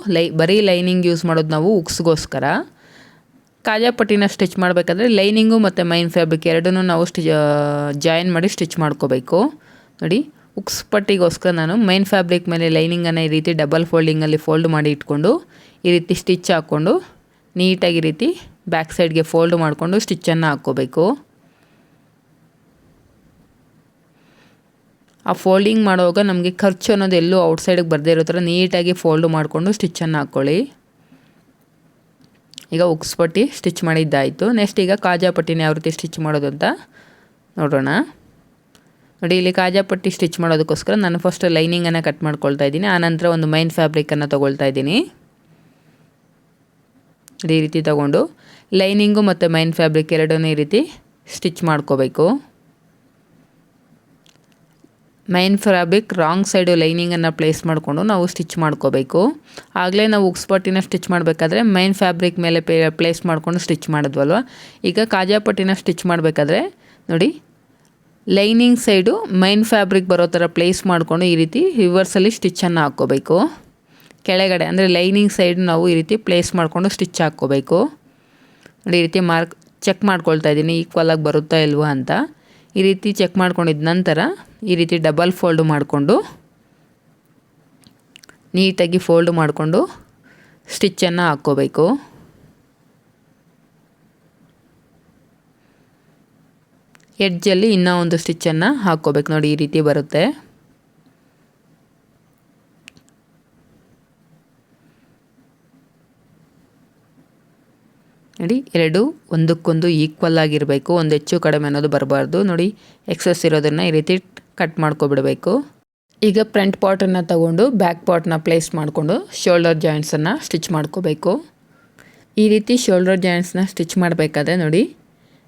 ಬರೀ ಲೈನಿಂಗ್ ಯೂಸ್ ಮಾಡೋದು ನಾವು ಉಕ್ಸ್ಗೋಸ್ಕರ. ಕಾಜಾ ಪಟ್ಟಿನ ಸ್ಟಿಚ್ ಮಾಡಬೇಕಾದ್ರೆ ಲೈನಿಂಗು ಮತ್ತು ಮೈನ್ ಫ್ಯಾಬ್ರಿಕ್ ಎರಡನ್ನೂ ನಾವು ಜಾಯಿನ್ ಮಾಡಿ ಸ್ಟಿಚ್ ಮಾಡ್ಕೋಬೇಕು. ನೋಡಿ, ಉಕ್ಸ್ ಪಟ್ಟಿಗೋಸ್ಕರ ನಾನು ಮೈನ್ ಫ್ಯಾಬ್ರಿಕ್ ಮೇಲೆ ಲೈನಿಂಗನ್ನು ಈ ರೀತಿ ಡಬಲ್ ಫೋಲ್ಡಿಂಗಲ್ಲಿ ಫೋಲ್ಡ್ ಮಾಡಿ ಇಟ್ಕೊಂಡು ಈ ರೀತಿ ಸ್ಟಿಚ್ ಹಾಕ್ಕೊಂಡು ನೀಟಾಗಿ ಈ ರೀತಿ ಬ್ಯಾಕ್ ಸೈಡ್ಗೆ ಫೋಲ್ಡ್ ಮಾಡಿಕೊಂಡು ಸ್ಟಿಚ್ಚನ್ನು ಹಾಕ್ಕೋಬೇಕು. ಆ ಫೋಲ್ಡಿಂಗ್ ಮಾಡುವಾಗ ನಮಗೆ ಖರ್ಚು ಅನ್ನೋದು ಎಲ್ಲೂ ಔಟ್ಸೈಡಿಗೆ ಬರದೇ ಇರೋ ಥರ ನೀಟಾಗಿ ಫೋಲ್ಡ್ ಮಾಡಿಕೊಂಡು ಸ್ಟಿಚ್ಚನ್ನು ಹಾಕ್ಕೊಳ್ಳಿ. ಈಗ ಉಕ್ಸ್ ಪಟ್ಟಿ ಸ್ಟಿಚ್ ಮಾಡಿದ್ದಾಯಿತು. ನೆಕ್ಸ್ಟ್ ಈಗ ಕಾಜಾ ಪಟ್ಟಿನ ಯಾವ ರೀತಿ ಸ್ಟಿಚ್ ಮಾಡೋದು ಅಂತ ನೋಡೋಣ. ನೋಡಿ, ಇಲ್ಲಿ ಕಾಜಾ ಪಟ್ಟಿ ಸ್ಟಿಚ್ ಮಾಡೋದಕ್ಕೋಸ್ಕರ ನಾನು ಫಸ್ಟ್ ಲೈನಿಂಗನ್ನು ಕಟ್ ಮಾಡ್ಕೊಳ್ತಾ ಇದ್ದೀನಿ. ಆನಂತರ ಒಂದು ಮೈನ್ ಫ್ಯಾಬ್ರಿಕನ್ನು ತೊಗೊಳ್ತಾ ಇದ್ದೀನಿ. ಈ ರೀತಿ ತೊಗೊಂಡು ಲೈನಿಂಗು ಮತ್ತು ಮೈನ್ ಫ್ಯಾಬ್ರಿಕ್ ಎರಡನ್ನೂ ಈ ರೀತಿ ಸ್ಟಿಚ್ ಮಾಡ್ಕೋಬೇಕು. ಮೈನ್ ಫ್ಯಾಬ್ರಿಕ್ ರಾಂಗ್ ಸೈಡು ಲೈನಿಂಗನ್ನು ಪ್ಲೇಸ್ ಮಾಡಿಕೊಂಡು ನಾವು ಸ್ಟಿಚ್ ಮಾಡ್ಕೋಬೇಕು. ಆಗಲೇ ನಾವು ಉಕ್ಸ್ ಪಟ್ಟಿನ ಸ್ಟಿಚ್ ಮಾಡಬೇಕಾದ್ರೆ ಮೈನ್ ಫ್ಯಾಬ್ರಿಕ್ ಮೇಲೆ ಪ್ಲೇಸ್ ಮಾಡಿಕೊಂಡು ಸ್ಟಿಚ್ ಮಾಡಿದ್ವಲ್ವ. ಈಗ ಕಾಜಾ ಪಟ್ಟಿನ ಸ್ಟಿಚ್ ಮಾಡಬೇಕಾದ್ರೆ ನೋಡಿ ಲೈನಿಂಗ್ ಸೈಡು ಮೈನ್ ಫ್ಯಾಬ್ರಿಕ್ ಬರೋ ಥರ ಪ್ಲೇಸ್ ಮಾಡಿಕೊಂಡು ಈ ರೀತಿ ರಿವರ್ಸಲ್ಲಿ ಸ್ಟಿಚ್ಚನ್ನು ಹಾಕ್ಕೋಬೇಕು. ಕೆಳಗಡೆ ಅಂದರೆ ಲೈನಿಂಗ್ ಸೈಡ್ ನಾವು ಈ ರೀತಿ ಪ್ಲೇಸ್ ಮಾಡಿಕೊಂಡು ಸ್ಟಿಚ್ ಹಾಕ್ಕೋಬೇಕು. ನೋಡಿ, ಈ ರೀತಿ ಚೆಕ್ ಮಾಡ್ಕೊಳ್ತಾ ಇದ್ದೀನಿ ಈಕ್ವಲಾಗಿ ಬರುತ್ತಾ ಇಲ್ವಾ ಅಂತ. ಈ ರೀತಿ ಚೆಕ್ ಮಾಡ್ಕೊಂಡಿದ್ದ ನಂತರ ಈ ರೀತಿ ಡಬಲ್ ಫೋಲ್ಡ್ ಮಾಡಿಕೊಂಡು ನೀಟಾಗಿ ಫೋಲ್ಡ್ ಮಾಡಿಕೊಂಡು ಸ್ಟಿಚ್ಚನ್ನು ಹಾಕ್ಕೋಬೇಕು. ಎಡ್ಜಲ್ಲಿ ಇನ್ನೂ ಒಂದು ಸ್ಟಿಚ್ಚನ್ನು ಹಾಕ್ಕೋಬೇಕು. ನೋಡಿ ಈ ರೀತಿ ಬರುತ್ತೆ. ನೋಡಿ ಎರಡು ಒಂದಕ್ಕೊಂದು ಈಕ್ವಲ್ ಆಗಿರಬೇಕು, ಒಂದು ಹೆಚ್ಚು ಕಡಿಮೆ ಅನ್ನೋದು ಬರಬಾರ್ದು. ನೋಡಿ ಎಕ್ಸಸ್ ಇರೋದನ್ನು ಈ ರೀತಿ ಕಟ್ ಮಾಡ್ಕೊಬಿಡಬೇಕು. ಈಗ ಫ್ರಂಟ್ ಪಾರ್ಟನ್ನು ತಗೊಂಡು ಬ್ಯಾಕ್ ಪಾರ್ಟ್ನ ಪ್ಲೇಸ್ ಮಾಡಿಕೊಂಡು ಶೋಲ್ಡರ್ ಜಾಯಿಂಟ್ಸನ್ನು ಸ್ಟಿಚ್ ಮಾಡ್ಕೋಬೇಕು. ಈ ರೀತಿ ಶೋಲ್ಡರ್ ಜಾಯಿಂಟ್ಸ್ನ ಸ್ಟಿಚ್ ಮಾಡಬೇಕಾದ್ರೆ ನೋಡಿ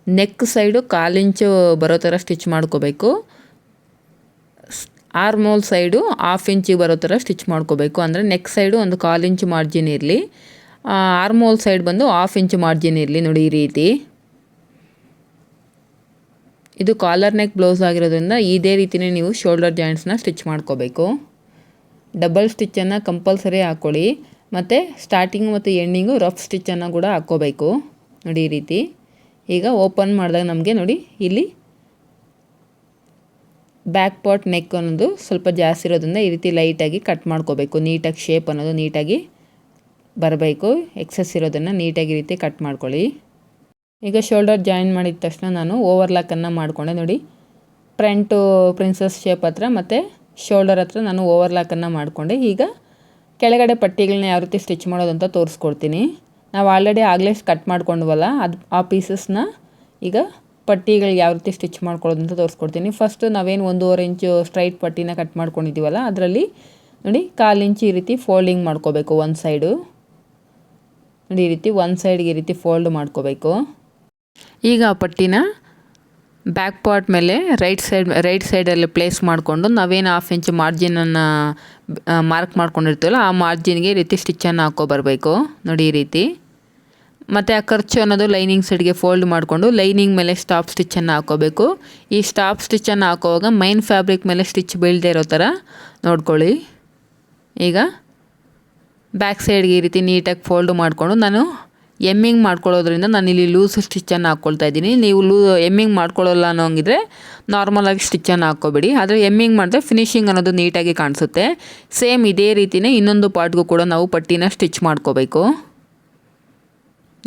ನೆಕ್ ಸೈಡು 1/4 ಇಂಚು ಬರೋ ಥರ ಸ್ಟಿಚ್ ಮಾಡ್ಕೋಬೇಕು. ಆರ್ಮ್ ಹೋಲ್ ಸೈಡು 1/2 ಇಂಚಿಗೆ ಬರೋ ಥರ ಸ್ಟಿಚ್ ಮಾಡ್ಕೋಬೇಕು. ಅಂದರೆ ನೆಕ್ ಸೈಡು ಒಂದು 1/4 ಇಂಚು ಮಾರ್ಜಿನ್ ಇರಲಿ, ಆರ್ಮ್ ಹೋಲ್ ಸೈಡ್ ಬಂದು 1/2 ಇಂಚು ಮಾರ್ಜಿನ್ ಇರಲಿ. ನೋಡಿ ಈ ರೀತಿ. ಇದು ಕಾಲರ್ ನೆಕ್ ಬ್ಲೌಸ್ ಆಗಿರೋದ್ರಿಂದ ಇದೇ ರೀತಿಯೇ ನೀವು ಶೋಲ್ಡರ್ ಜಾಯಿಂಟ್ಸ್ನ ಸ್ಟಿಚ್ ಮಾಡ್ಕೋಬೇಕು. ಡಬಲ್ ಸ್ಟಿಚ್ಚನ್ನು ಕಂಪಲ್ಸರಿ ಹಾಕ್ಕೊಳ್ಳಿ. ಮತ್ತು ಸ್ಟಾರ್ಟಿಂಗು ಮತ್ತು ಎಂಡಿಂಗು ರಫ್ ಸ್ಟಿಚ್ಚನ್ನು ಕೂಡ ಹಾಕ್ಕೋಬೇಕು. ನೋಡಿ ಈ ರೀತಿ. ಈಗ ಓಪನ್ ಮಾಡಿದಾಗ ನಮಗೆ ನೋಡಿ ಇಲ್ಲಿ ಬ್ಯಾಕ್ ಪಾರ್ಟ್ ನೆಕ್ ಅನ್ನೋದು ಸ್ವಲ್ಪ ಜಾಸ್ತಿ ಇರೋದ್ರಿಂದ ಈ ರೀತಿ ಲೈಟಾಗಿ ಕಟ್ ಮಾಡ್ಕೋಬೇಕು. ನೀಟಾಗಿ ಶೇಪ್ ಅನ್ನೋದು ನೀಟಾಗಿ ಬರಬೇಕು. ಎಕ್ಸಸ್ ಇರೋದನ್ನು ನೀಟಾಗಿ ಈ ರೀತಿ ಕಟ್ ಮಾಡ್ಕೊಳ್ಳಿ. ಈಗ ಶೋಲ್ಡರ್ ಜಾಯಿನ್ ಮಾಡಿದ ತಕ್ಷಣ ನಾನು ಓವರ್ಲಾಕನ್ನು ಮಾಡಿಕೊಂಡೆ. ನೋಡಿ ಫ್ರಂಟು ಪ್ರಿನ್ಸಸ್ ಶೇಪ್ ಹತ್ರ ಮತ್ತು ಶೋಲ್ಡರ್ ಹತ್ರ ನಾನು ಓವರ್ಲಾಕನ್ನು ಮಾಡಿಕೊಂಡೆ. ಈಗ ಕೆಳಗಡೆ ಪಟ್ಟಿಗಳನ್ನ ಯಾವ ರೀತಿ ಸ್ಟಿಚ್ ಮಾಡೋದು ಅಂತ ತೋರಿಸ್ಕೊಡ್ತೀನಿ. ನಾವು ಆಲ್ರೆಡಿ ಆಗಲೇ ಕಟ್ ಮಾಡ್ಕೊಂಡ್ವಲ್ಲ ಆ ಪೀಸಸ್ನ ಈಗ ಪಟ್ಟಿಗಳಿಗೆ ಯಾವ ರೀತಿ ಸ್ಟಿಚ್ ಮಾಡ್ಕೊಳ್ಳೋದು ಅಂತ ತೋರಿಸ್ಕೊಡ್ತೀನಿ. ಫಸ್ಟು ನಾವೇನು 1.5 ಇಂಚು ಸ್ಟ್ರೈಟ್ ಪಟ್ಟಿನ ಕಟ್ ಮಾಡ್ಕೊಂಡಿದ್ದೀವಲ್ಲ ಅದರಲ್ಲಿ ನೋಡಿ 1/4 ಇಂಚು ಈ ರೀತಿ ಫೋಲ್ಡಿಂಗ್ ಮಾಡ್ಕೋಬೇಕು. ಒಂದು ಸೈಡು ನೋಡಿ ಈ ರೀತಿ ಒಂದು ಸೈಡ್ಗೆ ಈ ರೀತಿ ಫೋಲ್ಡ್ ಮಾಡ್ಕೋಬೇಕು. ಈಗ ಆ ಪಟ್ಟಿನ ಬ್ಯಾಕ್ ಪಾರ್ಟ್ ಮೇಲೆ ರೈಟ್ ಸೈಡಲ್ಲಿ ಪ್ಲೇಸ್ ಮಾಡಿಕೊಂಡು ನಾವೇನು 1/2 ಇಂಚು ಮಾರ್ಜಿನನ್ನು ಮಾರ್ಕ್ ಮಾಡ್ಕೊಂಡಿರ್ತೀವಲ್ಲ ಆ ಮಾರ್ಜಿನ್ಗೆ ಈ ರೀತಿ ಸ್ಟಿಚ್ಚನ್ನು ಹಾಕ್ಕೊಬರ್ಬೇಕು. ನೋಡಿ ಈ ರೀತಿ. ಮತ್ತು ಆ ಖರ್ಚು ಅನ್ನೋದು ಲೈನಿಂಗ್ ಸೈಡ್ಗೆ ಫೋಲ್ಡ್ ಮಾಡಿಕೊಂಡು ಲೈನಿಂಗ್ ಮೇಲೆ ಸ್ಟಾಪ್ ಸ್ಟಿಚ್ಚನ್ನು ಹಾಕ್ಕೋಬೇಕು. ಈ ಸ್ಟಾಪ್ ಸ್ಟಿಚ್ಚನ್ನು ಹಾಕೋವಾಗ ಮೈನ್ ಫ್ಯಾಬ್ರಿಕ್ ಮೇಲೆ ಸ್ಟಿಚ್ ಬೀಳದೇ ಇರೋ ಥರ ನೋಡ್ಕೊಳ್ಳಿ. ಈಗ ಬ್ಯಾಕ್ ಸೈಡ್ಗೆ ಈ ರೀತಿ ನೀಟಾಗಿ ಫೋಲ್ಡ್ ಮಾಡಿಕೊಂಡು ನಾನು ಎಮ್ಮಿಂಗ್ ಮಾಡ್ಕೊಳ್ಳೋದ್ರಿಂದ ನಾನು ಇಲ್ಲಿ ಲೂಸ್ ಸ್ಟಿಚ್ಚನ್ನು ಹಾಕ್ಕೊಳ್ತಾ ಇದ್ದೀನಿ. ನೀವು ಎಮ್ಮಿಂಗ್ ಮಾಡ್ಕೊಳ್ಳಲ್ಲ ಅನ್ನೋಂಗಿದ್ರೆ ನಾರ್ಮಲಾಗಿ ಸ್ಟಿಚ್ಚನ್ನು ಹಾಕ್ಕೋಬೇಡಿ. ಆದರೆ ಎಮ್ಮಿಂಗ್ ಮಾಡಿದ್ರೆ ಫಿನಿಶಿಂಗ್ ಅನ್ನೋದು ನೀಟಾಗಿ ಕಾಣಿಸುತ್ತೆ. ಸೇಮ್ ಇದೇ ರೀತಿಯೇ ಇನ್ನೊಂದು ಪಾರ್ಟ್ಗೂ ಕೂಡ ನಾವು ಪಟ್ಟಿನ ಸ್ಟಿಚ್ ಮಾಡ್ಕೋಬೇಕು.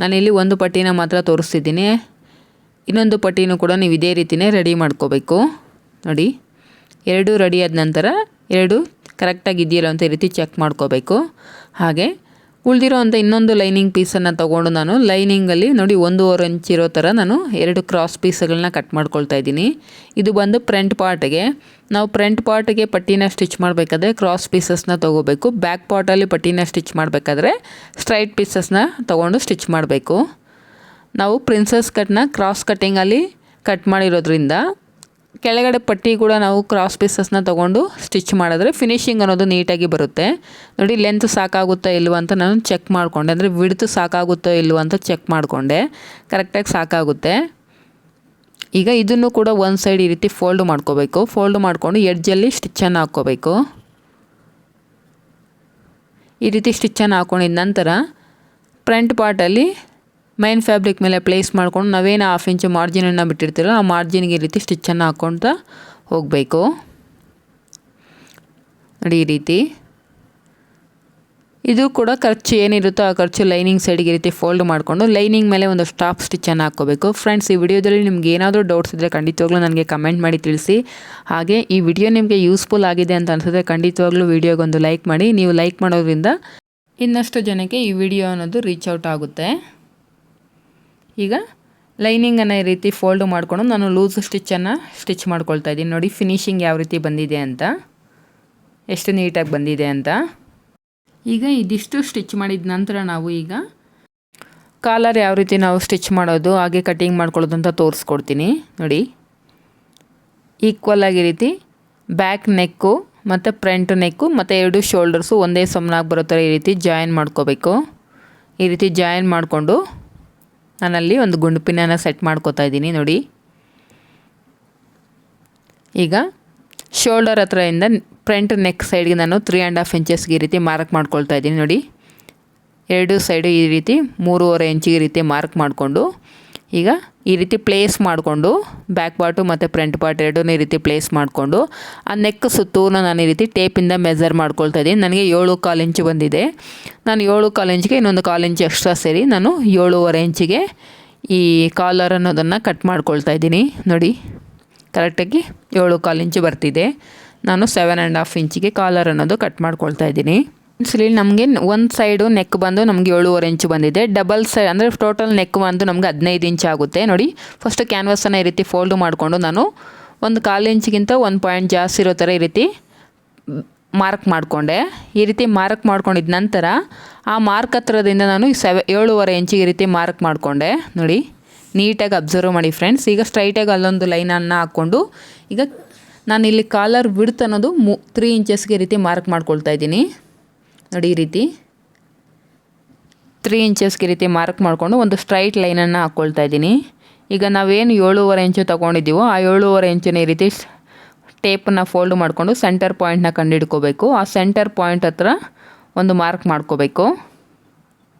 ನಾನಿಲ್ಲಿ ಒಂದು ಪಟ್ಟಿನ ಮಾತ್ರ ತೋರಿಸ್ತಿದ್ದೀನಿ. ಇನ್ನೊಂದು ಪಟ್ಟಿನೂ ಕೂಡ ನೀವು ಇದೇ ರೀತಿಯೇ ರೆಡಿ ಮಾಡ್ಕೋಬೇಕು. ನೋಡಿ ಎರಡು ರೆಡಿ ಆದ ನಂತರ ಎರಡು ಕರೆಕ್ಟಾಗಿ ಇದೆಯಲ್ಲ ಅಂತ ಈ ರೀತಿ ಚೆಕ್ ಮಾಡ್ಕೋಬೇಕು. ಹಾಗೆ ಉಳಿದಿರೋ ಅಂಥ ಇನ್ನೊಂದು ಲೈನಿಂಗ್ ಪೀಸನ್ನು ತೊಗೊಂಡು ನಾನು ಲೈನಿಂಗಲ್ಲಿ ನೋಡಿ 1.5 ಇಂಚ್ ಇರೋ ಥರ ನಾನು 2 ಕ್ರಾಸ್ ಪೀಸ್ಗಳನ್ನ ಕಟ್ ಮಾಡ್ಕೊಳ್ತಾ ಇದ್ದೀನಿ. ಇದು ಬಂದು ಫ್ರಂಟ್ ಪಾರ್ಟ್ಗೆ. ನಾವು ಫ್ರಂಟ್ ಪಾರ್ಟ್ಗೆ ಪಟ್ಟಿನ ಸ್ಟಿಚ್ ಮಾಡಬೇಕಾದ್ರೆ ಕ್ರಾಸ್ ಪೀಸಸ್ನ ತೊಗೋಬೇಕು. ಬ್ಯಾಕ್ ಪಾರ್ಟಲ್ಲಿ ಪಟ್ಟಿನ ಸ್ಟಿಚ್ ಮಾಡಬೇಕಾದ್ರೆ ಸ್ಟ್ರೈಟ್ ಪೀಸಸ್ನ ತೊಗೊಂಡು ಸ್ಟಿಚ್ ಮಾಡಬೇಕು. ನಾವು ಪ್ರಿನ್ಸಸ್ ಕಟ್ನ ಕ್ರಾಸ್ ಕಟ್ಟಿಂಗಲ್ಲಿ ಕಟ್ ಮಾಡಿರೋದ್ರಿಂದ ಕೆಳಗಡೆ ಪಟ್ಟಿ ಕೂಡ ನಾವು ಕ್ರಾಸ್ ಪೀಸಸ್ನ ತೊಗೊಂಡು ಸ್ಟಿಚ್ ಮಾಡಿದ್ರೆ ಫಿನಿಶಿಂಗ್ ಅನ್ನೋದು ನೀಟಾಗಿ ಬರುತ್ತೆ. ನೋಡಿ ಲೆಂತ್ ಸಾಕಾಗುತ್ತಾ ಇಲ್ವಾ ಅಂತ ನಾನು ಚೆಕ್ ಮಾಡಿಕೊಂಡೆ. ಅಂದರೆ ವಿಡ್ತ್ ಸಾಕಾಗುತ್ತೋ ಇಲ್ವಾ ಅಂತ ಚೆಕ್ ಮಾಡಿಕೊಂಡೆ. ಕರೆಕ್ಟಾಗಿ ಸಾಕಾಗುತ್ತೆ. ಈಗ ಇದನ್ನು ಕೂಡ ಒಂದು ಸೈಡ್ ಈ ರೀತಿ ಫೋಲ್ಡ್ ಮಾಡ್ಕೋಬೇಕು. ಫೋಲ್ಡ್ ಮಾಡಿಕೊಂಡು ಎಡ್ಜಲ್ಲಿ ಸ್ಟಿಚ್ಚನ್ನು ಹಾಕ್ಕೋಬೇಕು. ಈ ರೀತಿ ಸ್ಟಿಚ್ಚನ್ನು ಹಾಕ್ಕೊಂಡಿದ ನಂತರ ಫ್ರಂಟ್ ಪಾರ್ಟಲ್ಲಿ ಮೈನ್ ಫ್ಯಾಬ್ರಿಕ್ ಮೇಲೆ ಪ್ಲೇಸ್ ಮಾಡ್ಕೊಂಡು ನಾವೇನು 1/2 ಇಂಚು ಮಾರ್ಜಿನನ್ನು ಬಿಟ್ಟಿರ್ತೀರೋ ಆ ಮಾರ್ಜಿನ್ಗೆ ಈ ರೀತಿ ಸ್ಟಿಚ್ಚನ್ನು ಹಾಕ್ಕೊಳ್ತಾ ಹೋಗಬೇಕು. ನೋಡಿ ಈ ರೀತಿ. ಇದು ಕೂಡ ಖರ್ಚು ಏನಿರುತ್ತೋ ಆ ಖರ್ಚು ಲೈನಿಂಗ್ ಸೈಡ್ಗೆ ಈ ರೀತಿ ಫೋಲ್ಡ್ ಮಾಡಿಕೊಂಡು ಲೈನಿಂಗ್ ಮೇಲೆ ಒಂದು ಸ್ಟಾಪ್ ಸ್ಟಿಚ್ಚನ್ನು ಹಾಕ್ಕೋಬೇಕು. ಫ್ರೆಂಡ್ಸ್, ಈ ವಿಡಿಯೋದಲ್ಲಿ ನಿಮ್ಗೆ ಏನಾದರೂ ಡೌಟ್ಸ್ ಇದ್ದರೆ ಖಂಡಿತವಾಗ್ಲೂ ನನಗೆ ಕಮೆಂಟ್ ಮಾಡಿ ತಿಳಿಸಿ. ಹಾಗೆ ಈ ವಿಡಿಯೋ ನಿಮಗೆ ಯೂಸ್ಫುಲ್ ಆಗಿದೆ ಅಂತ ಅನಿಸಿದ್ರೆ ಖಂಡಿತವಾಗ್ಲೂ ವಿಡಿಯೋಗೊಂದು ಲೈಕ್ ಮಾಡಿ. ನೀವು ಲೈಕ್ ಮಾಡೋದ್ರಿಂದ ಇನ್ನಷ್ಟು ಜನಕ್ಕೆ ಈ ವಿಡಿಯೋ ಅನ್ನೋದು ರೀಚ್ ಔಟ್ ಆಗುತ್ತೆ. ಈಗ ಲೈನಿಂಗನ್ನು ಈ ರೀತಿ ಫೋಲ್ಡ್ ಮಾಡಿಕೊಂಡು ನಾನು ಲೂಸ್ ಸ್ಟಿಚ್ಚನ್ನು ಸ್ಟಿಚ್ ಮಾಡ್ಕೊಳ್ತಾ ಇದ್ದೀನಿ. ನೋಡಿ ಫಿನಿಶಿಂಗ್ ಯಾವ ರೀತಿ ಬಂದಿದೆ ಅಂತ, ಎಷ್ಟು ನೀಟಾಗಿ ಬಂದಿದೆ ಅಂತ. ಈಗ ಇದಿಷ್ಟು ಸ್ಟಿಚ್ ಮಾಡಿದ ನಂತರ ನಾವು ಈಗ ಕಾಲರ್ ಯಾವ ರೀತಿ ನಾವು ಸ್ಟಿಚ್ ಮಾಡೋದು ಹಾಗೆ ಕಟ್ಟಿಂಗ್ ಮಾಡ್ಕೊಳ್ಳೋದು ಅಂತ ತೋರಿಸ್ಕೊಡ್ತೀನಿ. ನೋಡಿ ಈಕ್ವಲ್ ಆಗಿ ರೀತಿ ಬ್ಯಾಕ್ ನೆಕ್ಕು ಮತ್ತು ಫ್ರಂಟ್ ನೆಕ್ಕು ಮತ್ತು 2 ಶೋಲ್ಡರ್ಸು ಒಂದೇ ಸಮನಾಗಿ ಬರೋ ಥರ ಈ ರೀತಿ ಜಾಯಿನ್ ಮಾಡ್ಕೋಬೇಕು. ಈ ರೀತಿ ಜಾಯಿನ್ ಮಾಡಿಕೊಂಡು ನಾನಲ್ಲಿ ಒಂದು ಗುಂಡು ಪಿನ್ನನ್ನು ಸೆಟ್ ಮಾಡ್ಕೋತಾ ಇದ್ದೀನಿ. ನೋಡಿ ಈಗ ಶೋಲ್ಡರ್ ಹತ್ರದಿಂದ ಫ್ರಂಟ್ ನೆಕ್ ಸೈಡ್ಗೆ ನಾನು 3.5 ಇಂಚಸ್ಗೆ ಈ ರೀತಿ ಮಾರ್ಕ್ ಮಾಡ್ಕೊಳ್ತಾ ಇದ್ದೀನಿ. ನೋಡಿ 2 ಸೈಡು ಈ ರೀತಿ 3.5 ಇಂಚಿಗೆ ಈ ರೀತಿ ಮಾರ್ಕ್ ಮಾಡಿಕೊಂಡು ಈಗ ಈ ರೀತಿ ಪ್ಲೇಸ್ ಮಾಡಿಕೊಂಡು ಬ್ಯಾಕ್ ಪಾರ್ಟು ಮತ್ತು ಫ್ರಂಟ್ ಪಾರ್ಟ್ ಎರಡೂ ಈ ರೀತಿ ಪ್ಲೇಸ್ ಮಾಡಿಕೊಂಡು ಆ ನೆಕ್ ಸುತ್ತೂ ನಾನು ಈ ರೀತಿ ಟೇಪಿಂದ ಮೆಜರ್ ಮಾಡ್ಕೊಳ್ತಾ ಇದ್ದೀನಿ. ನನಗೆ 7.25 ಇಂಚು ಬಂದಿದೆ. ನಾನು 7.25 ಇಂಚಿಗೆ ಇನ್ನೊಂದು 1/4 ಇಂಚು ಎಕ್ಸ್ಟ್ರಾ ಸೇರಿ ನಾನು 7.5 ಇಂಚಿಗೆ ಈ ಕಾಲರ್ ಅನ್ನೋದನ್ನು ಕಟ್ ಮಾಡ್ಕೊಳ್ತಾ ಇದ್ದೀನಿ. ನೋಡಿ ಕರೆಕ್ಟಾಗಿ 7.25 ಇಂಚು ಬರ್ತಿದೆ. ನಾನು 7.5 ಇಂಚಿಗೆ ಕಾಲರ್ ಅನ್ನೋದು ಕಟ್ ಮಾಡ್ಕೊಳ್ತಾ ಇದ್ದೀನಿ. ಇಲ್ಲಿ ನಮಗೆ ಒಂದು ಸೈಡು ನೆಕ್ ಬಂದು ನಮಗೆ 7.25 ಇಂಚು ಬಂದಿದೆ. ಡಬಲ್ ಸೈಡ್ ಅಂದರೆ ಟೋಟಲ್ ನೆಕ್ ಬಂದು ನಮಗೆ 15 ಇಂಚು ಆಗುತ್ತೆ. ನೋಡಿ ಫಸ್ಟ್ ಕ್ಯಾನ್ವಾಸನ್ನು ಈ ರೀತಿ ಫೋಲ್ಡ್ ಮಾಡಿಕೊಂಡು ನಾನು ಒಂದು 1/4 ಇಂಚಿಗಿಂತ 1 ಪಾಯಿಂಟ್ ಜಾಸ್ತಿ ಇರೋ ಥರ ಈ ರೀತಿ ಮಾರ್ಕ್ ಮಾಡಿಕೊಂಡೆ. ಈ ರೀತಿ ಮಾರ್ಕ್ ಮಾಡ್ಕೊಂಡಿದ್ದ ನಂತರ ಆ ಮಾರ್ಕ್ ಹತ್ರದಿಂದ ನಾನು 7.25 ಇಂಚಿಗೆ ಈ ರೀತಿ ಮಾರ್ಕ್ ಮಾಡಿಕೊಂಡೆ. ನೋಡಿ ನೀಟಾಗಿ ಅಬ್ಸರ್ವ್ ಮಾಡಿ ಫ್ರೆಂಡ್ಸ್. ಈಗ ಸ್ಟ್ರೈಟಾಗಿ ಅಲ್ಲೊಂದು ಲೈನನ್ನು ಹಾಕ್ಕೊಂಡು ಈಗ ನಾನಿಲ್ಲಿ ಕಾಲರ್ ವಿಡ್ತ್ ಅನ್ನೋದು 3 ಇಂಚಸ್ಗೆ ಈ ರೀತಿ ಮಾರ್ಕ್ ಮಾಡ್ಕೊಳ್ತಾ ಇದ್ದೀನಿ. ನೋಡಿ ಈ ರೀತಿ 3 ಇಂಚಸ್ಗೆ ಈ ರೀತಿ ಮಾರ್ಕ್ ಮಾಡಿಕೊಂಡು ಒಂದು ಸ್ಟ್ರೈಟ್ ಲೈನನ್ನು ಹಾಕ್ಕೊಳ್ತಾ ಇದ್ದೀನಿ. ಈಗ ನಾವೇನು 7.25 ಇಂಚು ತೊಗೊಂಡಿದ್ದೀವೋ ಆ 7.25 ಇಂಚಿನ ಈ ರೀತಿ ಟೇಪನ್ನು ಫೋಲ್ಡ್ ಮಾಡಿಕೊಂಡು ಸೆಂಟರ್ ಪಾಯಿಂಟ್ನ ಕಂಡುಹಿಡ್ಕೋಬೇಕು. ಆ ಸೆಂಟರ್ ಪಾಯಿಂಟ್ ಹತ್ರ ಒಂದು ಮಾರ್ಕ್ ಮಾಡ್ಕೋಬೇಕು.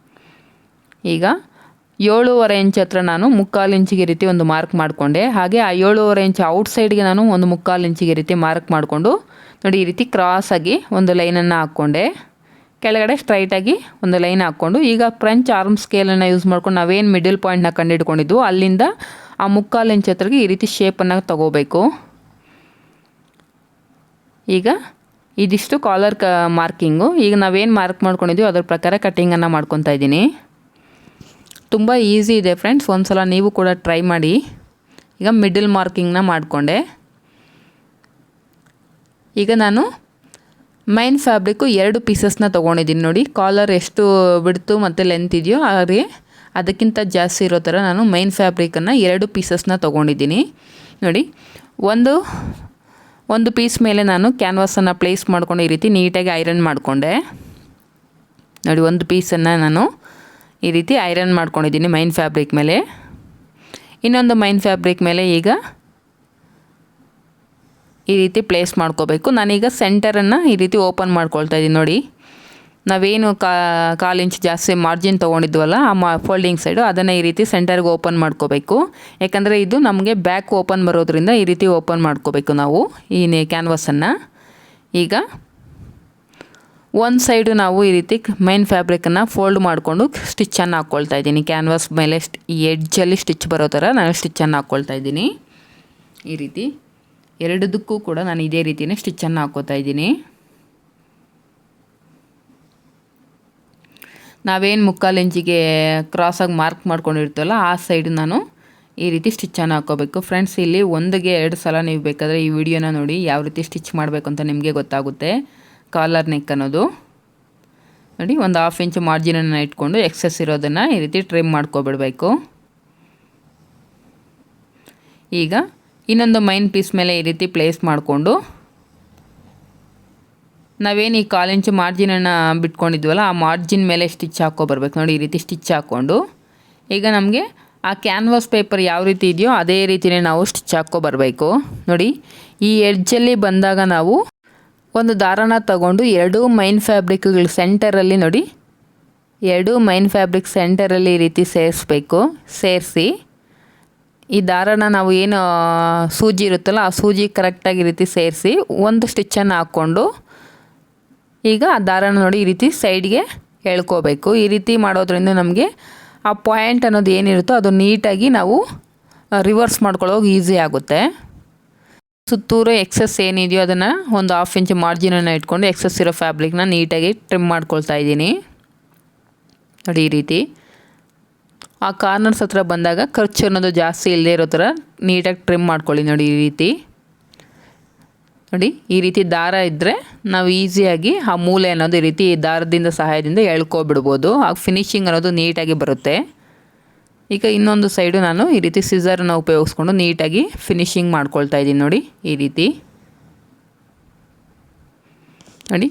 ಈಗ 7.25 ಇಂಚ್ ಹತ್ರ ನಾನು 3/4 ಇಂಚಿಗೆ ಈ ರೀತಿ ಒಂದು ಮಾರ್ಕ್ ಮಾಡಿಕೊಂಡೆ. ಹಾಗೆ ಆ 7.25 ಇಂಚ್ ಔಟ್ಸೈಡ್ಗೆ ನಾನು ಒಂದು 3/4 ಇಂಚಿಗೆ ಈ ರೀತಿ ಮಾರ್ಕ್ ಮಾಡಿಕೊಂಡು ನೋಡಿ ಈ ರೀತಿ ಕ್ರಾಸಾಗಿ ಒಂದು ಲೈನನ್ನು ಹಾಕ್ಕೊಂಡೆ. ಕೆಳಗಡೆ ಸ್ಟ್ರೈಟಾಗಿ ಒಂದು ಲೈನ್ ಹಾಕ್ಕೊಂಡು ಈಗ ಫ್ರೆಂಚ್ ಆರ್ಮ್ ಸ್ಕೇಲನ್ನು ಯೂಸ್ ಮಾಡ್ಕೊಂಡು ನಾವೇನು ಮಿಡಲ್ ಪಾಯಿಂಟ್ನ ಕಂಡುಹಿಡ್ಕೊಂಡಿದ್ವು ಅಲ್ಲಿಂದ ಆ 3/4 ಇಂಚ್ ಹತ್ರಗೆ ಈ ರೀತಿ ಶೇಪನ್ನು ತಗೋಬೇಕು. ಈಗ ಇದಿಷ್ಟು ಕಾಲರ್ ಮಾರ್ಕಿಂಗು. ಈಗ ನಾವೇನು ಮಾರ್ಕ್ ಮಾಡ್ಕೊಂಡಿದ್ದೀವಿ ಅದ್ರ ಪ್ರಕಾರ ಕಟ್ಟಿಂಗನ್ನು ಮಾಡ್ಕೊತಾ ಇದ್ದೀನಿ. ತುಂಬ ಈಸಿ ಇದೆ ಫ್ರೆಂಡ್ಸ್, ಒಂದು ಸಲ ನೀವು ಕೂಡ ಟ್ರೈ ಮಾಡಿ. ಈಗ ಮಿಡಲ್ ಮಾರ್ಕಿಂಗ್ನ ಮಾಡಿಕೊಂಡೆ. ಈಗ ನಾನು ಮೈನ್ ಫ್ಯಾಬ್ರಿಕ್ಕು 2 ಪೀಸಸ್ನ ತೊಗೊಂಡಿದ್ದೀನಿ. ನೋಡಿ ಕಾಲರ್ ಎಷ್ಟು ಬಿಡ್ತು ಮತ್ತು ಲೆಂತ್ ಇದೆಯೋ ಹಾಗೆ ಅದಕ್ಕಿಂತ ಜಾಸ್ತಿ ಇರೋ ಥರ ನಾನು ಮೈನ್ ಫ್ಯಾಬ್ರಿಕನ್ನು 2 ಪೀಸಸ್ನ ತೊಗೊಂಡಿದ್ದೀನಿ. ನೋಡಿ ಒಂದು ಪೀಸ್ ಮೇಲೆ ನಾನು ಕ್ಯಾನ್ವಾಸನ್ನು ಪ್ಲೇಸ್ ಮಾಡ್ಕೊಂಡು ಈ ರೀತಿ ನೀಟಾಗಿ ಐರನ್ ಮಾಡಿಕೊಂಡೆ. ನೋಡಿ ಒಂದು ಪೀಸನ್ನು ನಾನು ಈ ರೀತಿ ಐರನ್ ಮಾಡ್ಕೊಂಡಿದ್ದೀನಿ ಮೈನ್ ಫ್ಯಾಬ್ರಿಕ್ ಮೇಲೆ. ಇನ್ನೊಂದು ಮೈನ್ ಫ್ಯಾಬ್ರಿಕ್ ಮೇಲೆ ಈಗ ಈ ರೀತಿ ಪ್ಲೇಸ್ ಮಾಡ್ಕೋಬೇಕು. ನಾನೀಗ ಸೆಂಟರನ್ನು ಈ ರೀತಿ ಓಪನ್ ಮಾಡ್ಕೊಳ್ತಾ ಇದ್ದೀನಿ. ನೋಡಿ ನಾವೇನು 1/4 ಇಂಚ್ ಜಾಸ್ತಿ ಮಾರ್ಜಿನ್ ತೊಗೊಂಡಿದ್ವಲ್ಲ ಆ ಫೋಲ್ಡಿಂಗ್ ಸೈಡು ಅದನ್ನು ಈ ರೀತಿ ಸೆಂಟರ್ಗೆ ಓಪನ್ ಮಾಡ್ಕೋಬೇಕು. ಯಾಕಂದರೆ ಇದು ನಮಗೆ ಬ್ಯಾಕ್ ಓಪನ್ ಬರೋದ್ರಿಂದ ಈ ರೀತಿ ಓಪನ್ ಮಾಡ್ಕೋಬೇಕು ನಾವು ಈ ಕ್ಯಾನ್ವಾಸನ್ನು. ಈಗ ಒಂದು ಸೈಡು ನಾವು ಈ ರೀತಿ ಮೈನ್ ಫ್ಯಾಬ್ರಿಕನ್ನು ಫೋಲ್ಡ್ ಮಾಡಿಕೊಂಡು ಸ್ಟಿಚ್ಚನ್ನು ಹಾಕ್ಕೊಳ್ತಾ ಇದ್ದೀನಿ. ಕ್ಯಾನ್ವಾಸ್ ಮೇಲೆ ಈ ಎಡ್ಜಲ್ಲಿ ಸ್ಟಿಚ್ ಬರೋ ಥರ ನಾನು ಸ್ಟಿಚ್ಚನ್ನು ಹಾಕ್ಕೊಳ್ತಾ ಇದ್ದೀನಿ. ಈ ರೀತಿ ಎರಡದಕ್ಕೂ ಕೂಡ ನಾನು ಇದೇ ರೀತಿಯೇ ಸ್ಟಿಚ್ಚನ್ನು ಹಾಕ್ಕೋತಾ ಇದ್ದೀನಿ. ನಾವೇನು 3/4 ಇಂಚಿಗೆ ಕ್ರಾಸಾಗಿ ಮಾರ್ಕ್ ಮಾಡ್ಕೊಂಡಿರ್ತೀವಲ್ಲ ಆ ಸೈಡು ನಾನು ಈ ರೀತಿ ಸ್ಟಿಚ್ಚನ್ನು ಹಾಕ್ಕೋಬೇಕು. ಫ್ರೆಂಡ್ಸ್ ಇಲ್ಲಿ 1ಗೆ 2 ಸಲ ನೀವು ಬೇಕಾದರೆ ಈ ವಿಡಿಯೋನ ನೋಡಿ ಯಾವ ರೀತಿ ಸ್ಟಿಚ್ ಮಾಡಬೇಕು ಅಂತ ನಿಮಗೆ ಗೊತ್ತಾಗುತ್ತೆ. ಕಾಲರ್ ನೆಕ್ ಅನ್ನೋದು ನೋಡಿ ಒಂದು 1/2 ಇಂಚ್ ಮಾರ್ಜಿನನ್ನು ಇಟ್ಕೊಂಡು ಎಕ್ಸೆಸ್ ಇರೋದನ್ನು ಈ ರೀತಿ ಟ್ರಿಮ್ ಮಾಡ್ಕೊಬಿಡಬೇಕು. ಈಗ ಇನ್ನೊಂದು ಮೈನ್ ಪೀಸ್ ಮೇಲೆ ಈ ರೀತಿ ಪ್ಲೇಸ್ ಮಾಡಿಕೊಂಡು ನಾವೇನು ಈ 1/4 ಇಂಚ್ ಮಾರ್ಜಿನನ್ನು ಬಿಟ್ಕೊಂಡಿದ್ವಲ್ಲ ಆ ಮಾರ್ಜಿನ್ ಮೇಲೆ ಸ್ಟಿಚ್ ಹಾಕ್ಕೊಬರ್ಬೇಕು. ನೋಡಿ ಈ ರೀತಿ ಸ್ಟಿಚ್ ಹಾಕ್ಕೊಂಡು ಈಗ ನಮಗೆ ಆ ಕ್ಯಾನ್ವಾಸ್ ಪೇಪರ್ ಯಾವ ರೀತಿ ಇದೆಯೋ ಅದೇ ರೀತಿಯೇ ನಾವು ಸ್ಟಿಚ್ ಹಾಕ್ಕೊಬರ್ಬೇಕು. ನೋಡಿ ಈ ಎಡ್ಜಲ್ಲಿ ಬಂದಾಗ ನಾವು ಒಂದು ದಾರನ ತಗೊಂಡು 2 ಮೈನ್ ಫ್ಯಾಬ್ರಿಕ್ಗಳ ಸೆಂಟರಲ್ಲಿ ನೋಡಿ 2 ಮೈನ್ ಫ್ಯಾಬ್ರಿಕ್ ಸೆಂಟರಲ್ಲಿ ಈ ರೀತಿ ಸೇರಿಸಿ ಈ ದಾರನ ನಾವು ಏನು ಸೂಜಿ ಇರುತ್ತಲ್ಲ ಆ ಸೂಜಿ ಕರೆಕ್ಟಾಗಿ ಈ ರೀತಿ ಸೇರಿಸಿ ಒಂದು ಸ್ಟಿಚ್ಚನ್ನು ಹಾಕ್ಕೊಂಡು ಈಗ ಆ ದಾರನ ನೋಡಿ ಈ ರೀತಿ ಸೈಡ್ಗೆ ಎಳ್ಕೋಬೇಕು. ಈ ರೀತಿ ಮಾಡೋದ್ರಿಂದ ನಮಗೆ ಆ ಪಾಯಿಂಟ್ ಅನ್ನೋದು ಏನಿರುತ್ತೋ ಅದು ನೀಟಾಗಿ ನಾವು ರಿವರ್ಸ್ ಮಾಡ್ಕೊಳ್ಳೋಕೆ ಈಸಿ ಆಗುತ್ತೆ. ಸುತ್ತೂರು ಎಕ್ಸಸ್ ಏನಿದೆಯೋ ಅದನ್ನು ಒಂದು 1/2 ಇಂಚ್ ಮಾರ್ಜಿನನ್ನು ಇಟ್ಕೊಂಡು ಎಕ್ಸಸ್ ಇರೋ ಫ್ಯಾಬ್ರಿಕ್ನ ನೀಟಾಗಿ ಟ್ರಿಮ್ ಮಾಡ್ಕೊಳ್ತಾ ಇದ್ದೀನಿ. ನೋಡಿ ಈ ರೀತಿ ಆ ಕಾರ್ನರ್ಸ್ ಹತ್ರ ಬಂದಾಗ ಖರ್ಚು ಅನ್ನೋದು ಜಾಸ್ತಿ ಇಲ್ಲದೆ ಇರೋ ಥರ ನೀಟಾಗಿ ಟ್ರಿಮ್ ಮಾಡ್ಕೊಳ್ಳಿ. ನೋಡಿ ಈ ರೀತಿ ದಾರ ಇದ್ದರೆ ನಾವು ಈಸಿಯಾಗಿ ಆ ಮೂಲೆ ಅನ್ನೋದು ಈ ರೀತಿ ದಾರದಿಂದ ಸಹಾಯದಿಂದ ಎಳ್ಕೊಬಿಡ್ಬೋದು. ಆಗ ಫಿನಿಶಿಂಗ್ ಅನ್ನೋದು ನೀಟಾಗಿ ಬರುತ್ತೆ. ಈಗ ಇನ್ನೊಂದು ಸೈಡು ನಾನು ಈ ರೀತಿ ಸಿಸರನ್ನು ಉಪಯೋಗಿಸ್ಕೊಂಡು ನೀಟಾಗಿ ಫಿನಿಶಿಂಗ್ ಮಾಡ್ಕೊಳ್ತಾ ಇದ್ದೀನಿ. ನೋಡಿ ಈ ರೀತಿ ನೋಡಿ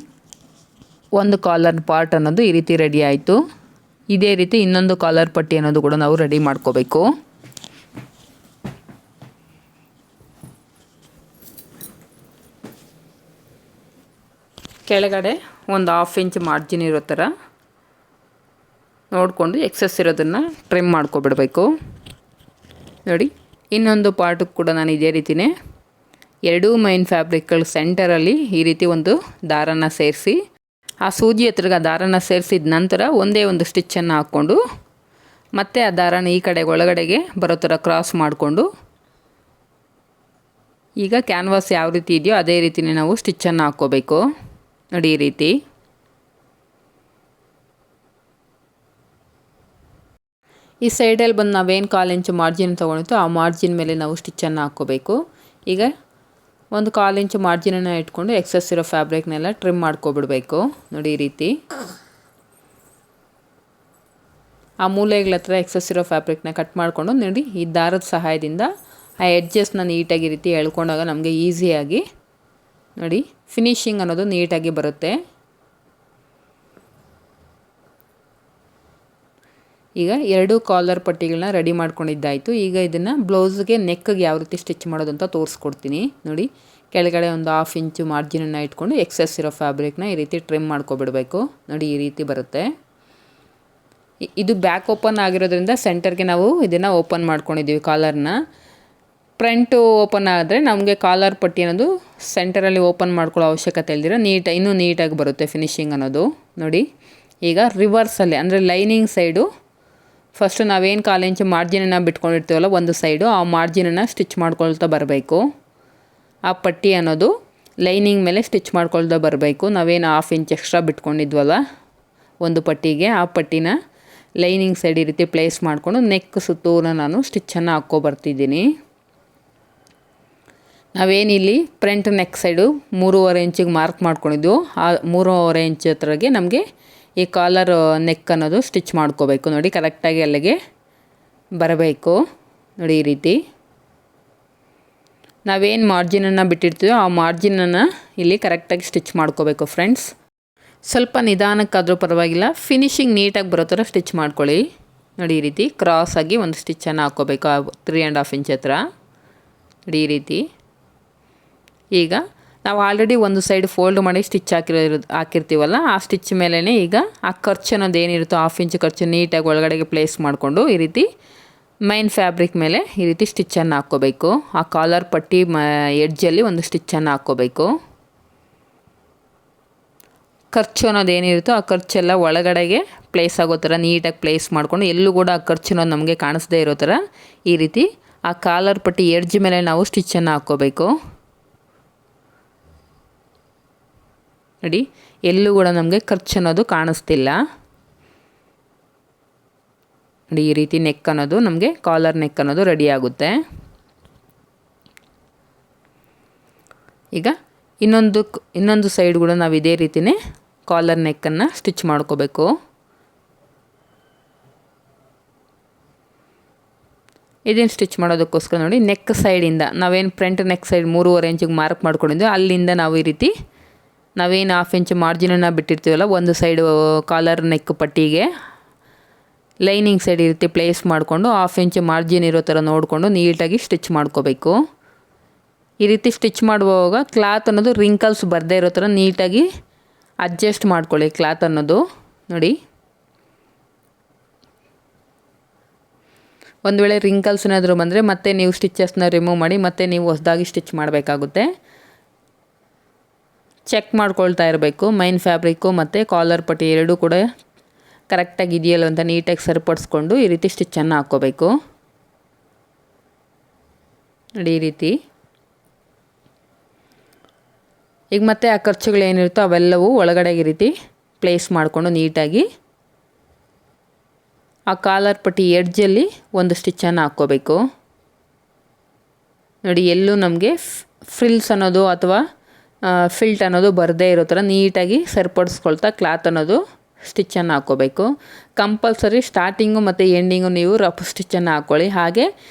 ಒಂದು ಕಾಲರ್ ಪಾರ್ಟ್ ಅನ್ನೋದು ಈ ರೀತಿ ರೆಡಿ ಆಯಿತು. ಇದೇ ರೀತಿ ಇನ್ನೊಂದು ಕಾಲರ್ ಪಟ್ಟಿ ಅನ್ನೋದು ಕೂಡ ನಾವು ರೆಡಿ ಮಾಡ್ಕೋಬೇಕು. ಕೆಳಗಡೆ ಒಂದು 1/2 ಇಂಚ್ ಮಾರ್ಜಿನ್ ಇರೋ ಥರ ನೋಡಿಕೊಂಡು ಎಕ್ಸಸ್ ಇರೋದನ್ನು ಟ್ರಿಮ್ ಮಾಡ್ಕೊಬಿಡಬೇಕು. ನೋಡಿ ಇನ್ನೊಂದು ಪಾರ್ಟಿಗೆ ಕೂಡ ನಾನು ಇದೇ ರೀತಿಯೇ ಎರಡೂ ಮೈನ್ ಫ್ಯಾಬ್ರಿಕ್ಗಳ ಸೆಂಟರಲ್ಲಿ ಈ ರೀತಿ ಒಂದು ದಾರನ ಸೇರಿಸಿ ಆ ಸೂಜಿ ಹತ್ರಗೆ ಆ ದಾರನ ಸೇರಿಸಿದ ನಂತರ ಒಂದೇ ಒಂದು ಸ್ಟಿಚ್ಚನ್ನು ಹಾಕ್ಕೊಂಡು ಮತ್ತೆ ಆ ದಾರನ ಈ ಕಡೆ ಒಳಗಡೆಗೆ ಬರೋ ಥರ ಕ್ರಾಸ್ ಮಾಡಿಕೊಂಡು ಈಗ ಕ್ಯಾನ್ವಾಸ್ ಯಾವ ರೀತಿ ಇದೆಯೋ ಅದೇ ರೀತಿಯೇ ನಾವು ಸ್ಟಿಚ್ಚನ್ನು ಹಾಕ್ಕೋಬೇಕು. ನೋಡಿ ಈ ರೀತಿ. ಈ ಸೈಡಲ್ಲಿ ಬಂದು ನಾವೇನು 1/4 ಇಂಚು ಮಾರ್ಜಿನ್ ತೊಗೊಂಡಿತ್ತು ಆ ಮಾರ್ಜಿನ್ ಮೇಲೆ ನಾವು ಸ್ಟಿಚ್ಚನ್ನು ಹಾಕ್ಕೋಬೇಕು. ಈಗ ಒಂದು 1/4 ಇಂಚು ಮಾರ್ಜಿನನ್ನು ಇಟ್ಕೊಂಡು ಎಕ್ಸಸ್ ಇರೋ ಫ್ಯಾಬ್ರಿಕ್ನೆಲ್ಲ ಟ್ರಿಮ್ ಮಾಡ್ಕೊಬಿಡ್ಬೇಕು. ನೋಡಿ ಈ ರೀತಿ ಆ ಮೂಲೆಗಳ ಹತ್ರ ಎಕ್ಸಸ್ ಇರೋ ಫ್ಯಾಬ್ರಿಕ್ನ ಕಟ್ ಮಾಡಿಕೊಂಡು ನೋಡಿ ಈ ದಾರದ ಸಹಾಯದಿಂದ ಆ ಎಡ್ಜಸ್ನ ನೀಟಾಗಿ ಈ ರೀತಿ ಎಳ್ಕೊಂಡಾಗ ನಮಗೆ ಈಸಿಯಾಗಿ ನೋಡಿ ಫಿನಿಶಿಂಗ್ ಅನ್ನೋದು ನೀಟಾಗಿ ಬರುತ್ತೆ. ಈಗ 2 ಕಾಲರ್ ಪಟ್ಟಿಗಳನ್ನ ರೆಡಿ ಮಾಡ್ಕೊಂಡಿದ್ದಾಯಿತು. ಈಗ ಇದನ್ನು ಬ್ಲೌಸ್ಗೆ ನೆಕ್ಗೆ ಯಾವ ರೀತಿ ಸ್ಟಿಚ್ ಮಾಡೋದು ಅಂತ ತೋರಿಸ್ಕೊಡ್ತೀನಿ. ನೋಡಿ ಕೆಳಗಡೆ ಒಂದು 1/2 ಇಂಚು ಮಾರ್ಜಿನನ್ನು ಇಟ್ಕೊಂಡು ಎಕ್ಸಸ್ ಇರೋ ಫ್ಯಾಬ್ರಿಕ್ನ ಈ ರೀತಿ ಟ್ರಿಮ್ ಮಾಡ್ಕೊಬಿಡಬೇಕು. ನೋಡಿ ಈ ರೀತಿ ಬರುತ್ತೆ. ಇದು ಬ್ಯಾಕ್ ಓಪನ್ ಆಗಿರೋದ್ರಿಂದ ಸೆಂಟರ್ಗೆ ನಾವು ಇದನ್ನು ಓಪನ್ ಮಾಡ್ಕೊಂಡಿದ್ದೀವಿ ಕಾಲರ್ನ. ಫ್ರಂಟು ಓಪನ್ ಆದರೆ ನಮಗೆ ಕಾಲರ್ ಪಟ್ಟಿ ಅನ್ನೋದು ಸೆಂಟರಲ್ಲಿ ಓಪನ್ ಮಾಡ್ಕೊಳ್ಳೋ ಅವಶ್ಯಕತೆ ಇಲ್ದಿರ ಇನ್ನೂ ನೀಟಾಗಿ ಬರುತ್ತೆ ಫಿನಿಶಿಂಗ್ ಅನ್ನೋದು. ನೋಡಿ ಈಗ ರಿವರ್ಸಲ್ಲಿ ಅಂದರೆ ಲೈನಿಂಗ್ ಸೈಡು ಫಸ್ಟು ನಾವೇನು 1/4 ಇಂಚು ಮಾರ್ಜಿನನ್ನು ಬಿಟ್ಕೊಂಡಿರ್ತೀವಲ್ಲ ಒಂದು ಸೈಡು ಆ ಮಾರ್ಜಿನನ್ನು ಸ್ಟಿಚ್ ಮಾಡ್ಕೊಳ್ತಾ ಬರಬೇಕು. ಆ ಪಟ್ಟಿ ಅನ್ನೋದು ಲೈನಿಂಗ್ ಮೇಲೆ ಸ್ಟಿಚ್ ಮಾಡ್ಕೊಳ್ತಾ ಬರಬೇಕು. ನಾವೇನು 1/2 ಇಂಚ್ ಎಕ್ಸ್ಟ್ರಾ ಬಿಟ್ಕೊಂಡಿದ್ವಲ್ಲ ಒಂದು ಪಟ್ಟಿಗೆ ಆ ಪಟ್ಟಿನ ಲೈನಿಂಗ್ ಸೈಡ್ ಈ ರೀತಿ ಪ್ಲೇಸ್ ಮಾಡಿಕೊಂಡು ನೆಕ್ ಸುತ್ತೂರ ನಾನು ಸ್ಟಿಚ್ಚನ್ನು ಹಾಕ್ಕೊಬರ್ತಿದ್ದೀನಿ. ನಾವೇನಿಲ್ಲಿ ಫ್ರಂಟ್ ನೆಕ್ ಸೈಡು 3.5 ಇಂಚಿಗೆ ಮಾರ್ಕ್ ಮಾಡ್ಕೊಂಡಿದ್ವು ಆ 3.5 ಇಂಚ್ ಹತ್ರಗೆ ನಮಗೆ ಈ ಕಾಲರ್ ನೆಕ್ ಅನ್ನೋದು ಸ್ಟಿಚ್ ಮಾಡ್ಕೋಬೇಕು. ನೋಡಿ ಕರೆಕ್ಟಾಗಿ ಅಲ್ಲಿಗೆ ಬರಬೇಕು. ನೋಡಿ ಈ ರೀತಿ ನಾವೇನು ಮಾರ್ಜಿನನ್ನು ಬಿಟ್ಟಿರ್ತೀವೋ ಆ ಮಾರ್ಜಿನನ್ನು ಇಲ್ಲಿ ಕರೆಕ್ಟಾಗಿ ಸ್ಟಿಚ್ ಮಾಡ್ಕೋಬೇಕು ಫ್ರೆಂಡ್ಸ್. ಸ್ವಲ್ಪ ನಿಧಾನಕ್ಕಾದರೂ ಪರವಾಗಿಲ್ಲ, ಫಿನಿಶಿಂಗ್ ನೀಟಾಗಿ ಬರೋ ಥರ ಸ್ಟಿಚ್ ಮಾಡ್ಕೊಳ್ಳಿ. ನೋಡಿ ಈ ರೀತಿ ಕ್ರಾಸಾಗಿ ಒಂದು ಸ್ಟಿಚ್ಚನ್ನು ಹಾಕ್ಕೋಬೇಕು 3.5 ಇಂಚ್ ಹತ್ರ. ನೋಡಿ ಈ ರೀತಿ. ಈಗ ನಾವು ಆಲ್ರೆಡಿ ಒಂದು ಸೈಡ್ ಫೋಲ್ಡ್ ಮಾಡಿ ಸ್ಟಿಚ್ ಹಾಕಿರ್ತೀವಲ್ಲ ಆ ಸ್ಟಿಚ್ ಮೇಲೇ ಈಗ ಆ ಖರ್ಚು ಅನ್ನೋದು ಏನಿರುತ್ತೋ 1/2 ಇಂಚ್ ಖರ್ಚು ನೀಟಾಗಿ ಒಳಗಡೆಗೆ ಪ್ಲೇಸ್ ಮಾಡಿಕೊಂಡು ಈ ರೀತಿ ಮೈನ್ ಫ್ಯಾಬ್ರಿಕ್ ಮೇಲೆ ಈ ರೀತಿ ಸ್ಟಿಚ್ಚನ್ನು ಹಾಕ್ಕೋಬೇಕು. ಆ ಕಾಲರ್ ಪಟ್ಟಿ ಎಡ್ಜಲ್ಲಿ ಒಂದು ಸ್ಟಿಚ್ಚನ್ನು ಹಾಕ್ಕೋಬೇಕು. ಖರ್ಚು ಅನ್ನೋದು ಏನಿರುತ್ತೋ ಆ ಖರ್ಚೆಲ್ಲ ಒಳಗಡೆಗೆ ಪ್ಲೇಸ್ ಆಗೋ ಥರ ನೀಟಾಗಿ ಪ್ಲೇಸ್ ಮಾಡಿಕೊಂಡು ಎಲ್ಲೂ ಕೂಡ ಆ ಖರ್ಚು ಅನ್ನೋದು ನಮಗೆ ಕಾಣಿಸ್ದೇ ಇರೋ ಥರ ಈ ರೀತಿ ಆ ಕಾಲರ್ ಪಟ್ಟಿ ಎಡ್ಜ್ ಮೇಲೆ ನಾವು ಸ್ಟಿಚ್ಚನ್ನು ಹಾಕ್ಕೋಬೇಕು. ನೋಡಿ ಎಲ್ಲೂ ಕೂಡ ನಮಗೆ ಖರ್ಚು ಅನ್ನೋದು ಕಾಣಿಸ್ತಿಲ್ಲ. ನೋಡಿ ಈ ರೀತಿ ನೆಕ್ ಅನ್ನೋದು ನಮಗೆ ಕಾಲರ್ ನೆಕ್ ಅನ್ನೋದು ರೆಡಿ ಆಗುತ್ತೆ. ಈಗ ಇನ್ನೊಂದು ಸೈಡ್ ಕೂಡ ನಾವು ಇದೇ ರೀತಿಯೇ ಕಾಲರ್ ನೆಕ್ಕನ್ನು ಸ್ಟಿಚ್ ಮಾಡ್ಕೋಬೇಕು. ಇದನ್ನು ಸ್ಟಿಚ್ ಮಾಡೋದಕ್ಕೋಸ್ಕರ ನೋಡಿ ನೆಕ್ ಸೈಡಿಂದ ನಾವೇನು ಫ್ರಂಟ್ ನೆಕ್ ಸೈಡ್ 3.5 ಇಂಚಿಗೆ ಮಾರ್ಕ್ ಮಾಡ್ಕೊಂಡಿದ್ದೆವು ಅಲ್ಲಿಂದ ನಾವು ಈ ರೀತಿ ನಾವೇನು 1/2 ಇಂಚ್ ಮಾರ್ಜಿನನ್ನು ಬಿಟ್ಟಿರ್ತೀವಲ್ಲ ಒಂದು ಸೈಡು ಕಾಲರ್ ನೆಕ್ ಪಟ್ಟಿಗೆ ಲೈನಿಂಗ್ ಸೈಡ್ ಈ ರೀತಿ ಪ್ಲೇಸ್ ಮಾಡಿಕೊಂಡು 1/2 ಇಂಚ್ ಮಾರ್ಜಿನ್ ಇರೋ ಥರ ನೋಡಿಕೊಂಡು ನೀಟಾಗಿ ಸ್ಟಿಚ್ ಮಾಡ್ಕೋಬೇಕು. ಈ ರೀತಿ ಸ್ಟಿಚ್ ಮಾಡುವಾಗ ಕ್ಲಾತ್ ಅನ್ನೋದು ರಿಂಕಲ್ಸ್ ಬರದೇ ಇರೋ ಥರ ನೀಟಾಗಿ ಅಡ್ಜಸ್ಟ್ ಮಾಡ್ಕೊಳ್ಳಿ ಕ್ಲಾತ್ ಅನ್ನೋದು. ನೋಡಿ ಒಂದು ವೇಳೆ ರಿಂಕಲ್ಸ್ ಏನಾದರೂ ಬಂದರೆ ಮತ್ತೆ ನೀವು ಸ್ಟಿಚಸ್ನ ರಿಮೂವ್ ಮಾಡಿ ಮತ್ತೆ ನೀವು ಹೊಸದಾಗಿ ಸ್ಟಿಚ್ ಮಾಡಬೇಕಾಗುತ್ತೆ. ಚೆಕ್ ಮಾಡ್ಕೊಳ್ತಾ ಇರಬೇಕು ಮೈನ್ ಫ್ಯಾಬ್ರಿಕ್ಕು ಮತ್ತು ಕಾಲರ್ ಪಟ್ಟಿ ಎರಡೂ ಕೂಡ ಕರೆಕ್ಟಾಗಿ ಇದೆಯಲ್ಲ ಅಂತ ನೀಟಾಗಿ ಸರಿಪಡಿಸ್ಕೊಂಡು ಈ ರೀತಿ ಸ್ಟಿಚ್ಚನ್ನು ಹಾಕ್ಕೋಬೇಕು. ನೋಡಿ ಈ ರೀತಿ. ಈಗ ಮತ್ತೆ ಆ ಖರ್ಚುಗಳೇನಿರುತ್ತೋ ಅವೆಲ್ಲವೂ ಒಳಗಡೆಗೆ ಈ ರೀತಿ ಪ್ಲೇಸ್ ಮಾಡಿಕೊಂಡು ನೀಟಾಗಿ ಆ ಕಾಲರ್ ಪಟ್ಟಿ ಎಡ್ಜಲ್ಲಿ ಒಂದು ಸ್ಟಿಚ್ಚನ್ನು ಹಾಕ್ಕೋಬೇಕು. ನೋಡಿ ಎಲ್ಲೂ ನಮಗೆ ಫ್ರಿಲ್ಸ್ ಅನ್ನೋದು ಅಥವಾ ಫಿಲ್ಟ್ ಅನ್ನೋದು ಬರದೇ ಇರೋ ಥರ ನೀಟಾಗಿ ಸರಿಪಡಿಸ್ಕೊಳ್ತಾ ಕ್ಲಾತ್ ಅನ್ನೋದು ಸ್ಟಿಚ್ಚನ್ನು ಹಾಕ್ಕೋಬೇಕು. ಕಂಪಲ್ಸರಿ ಸ್ಟಾರ್ಟಿಂಗು ಮತ್ತು ಎಂಡಿಂಗು ನೀವು ರಫ್ ಸ್ಟಿಚ್ಚನ್ನು ಹಾಕ್ಕೊಳ್ಳಿ. ಹಾಗೆ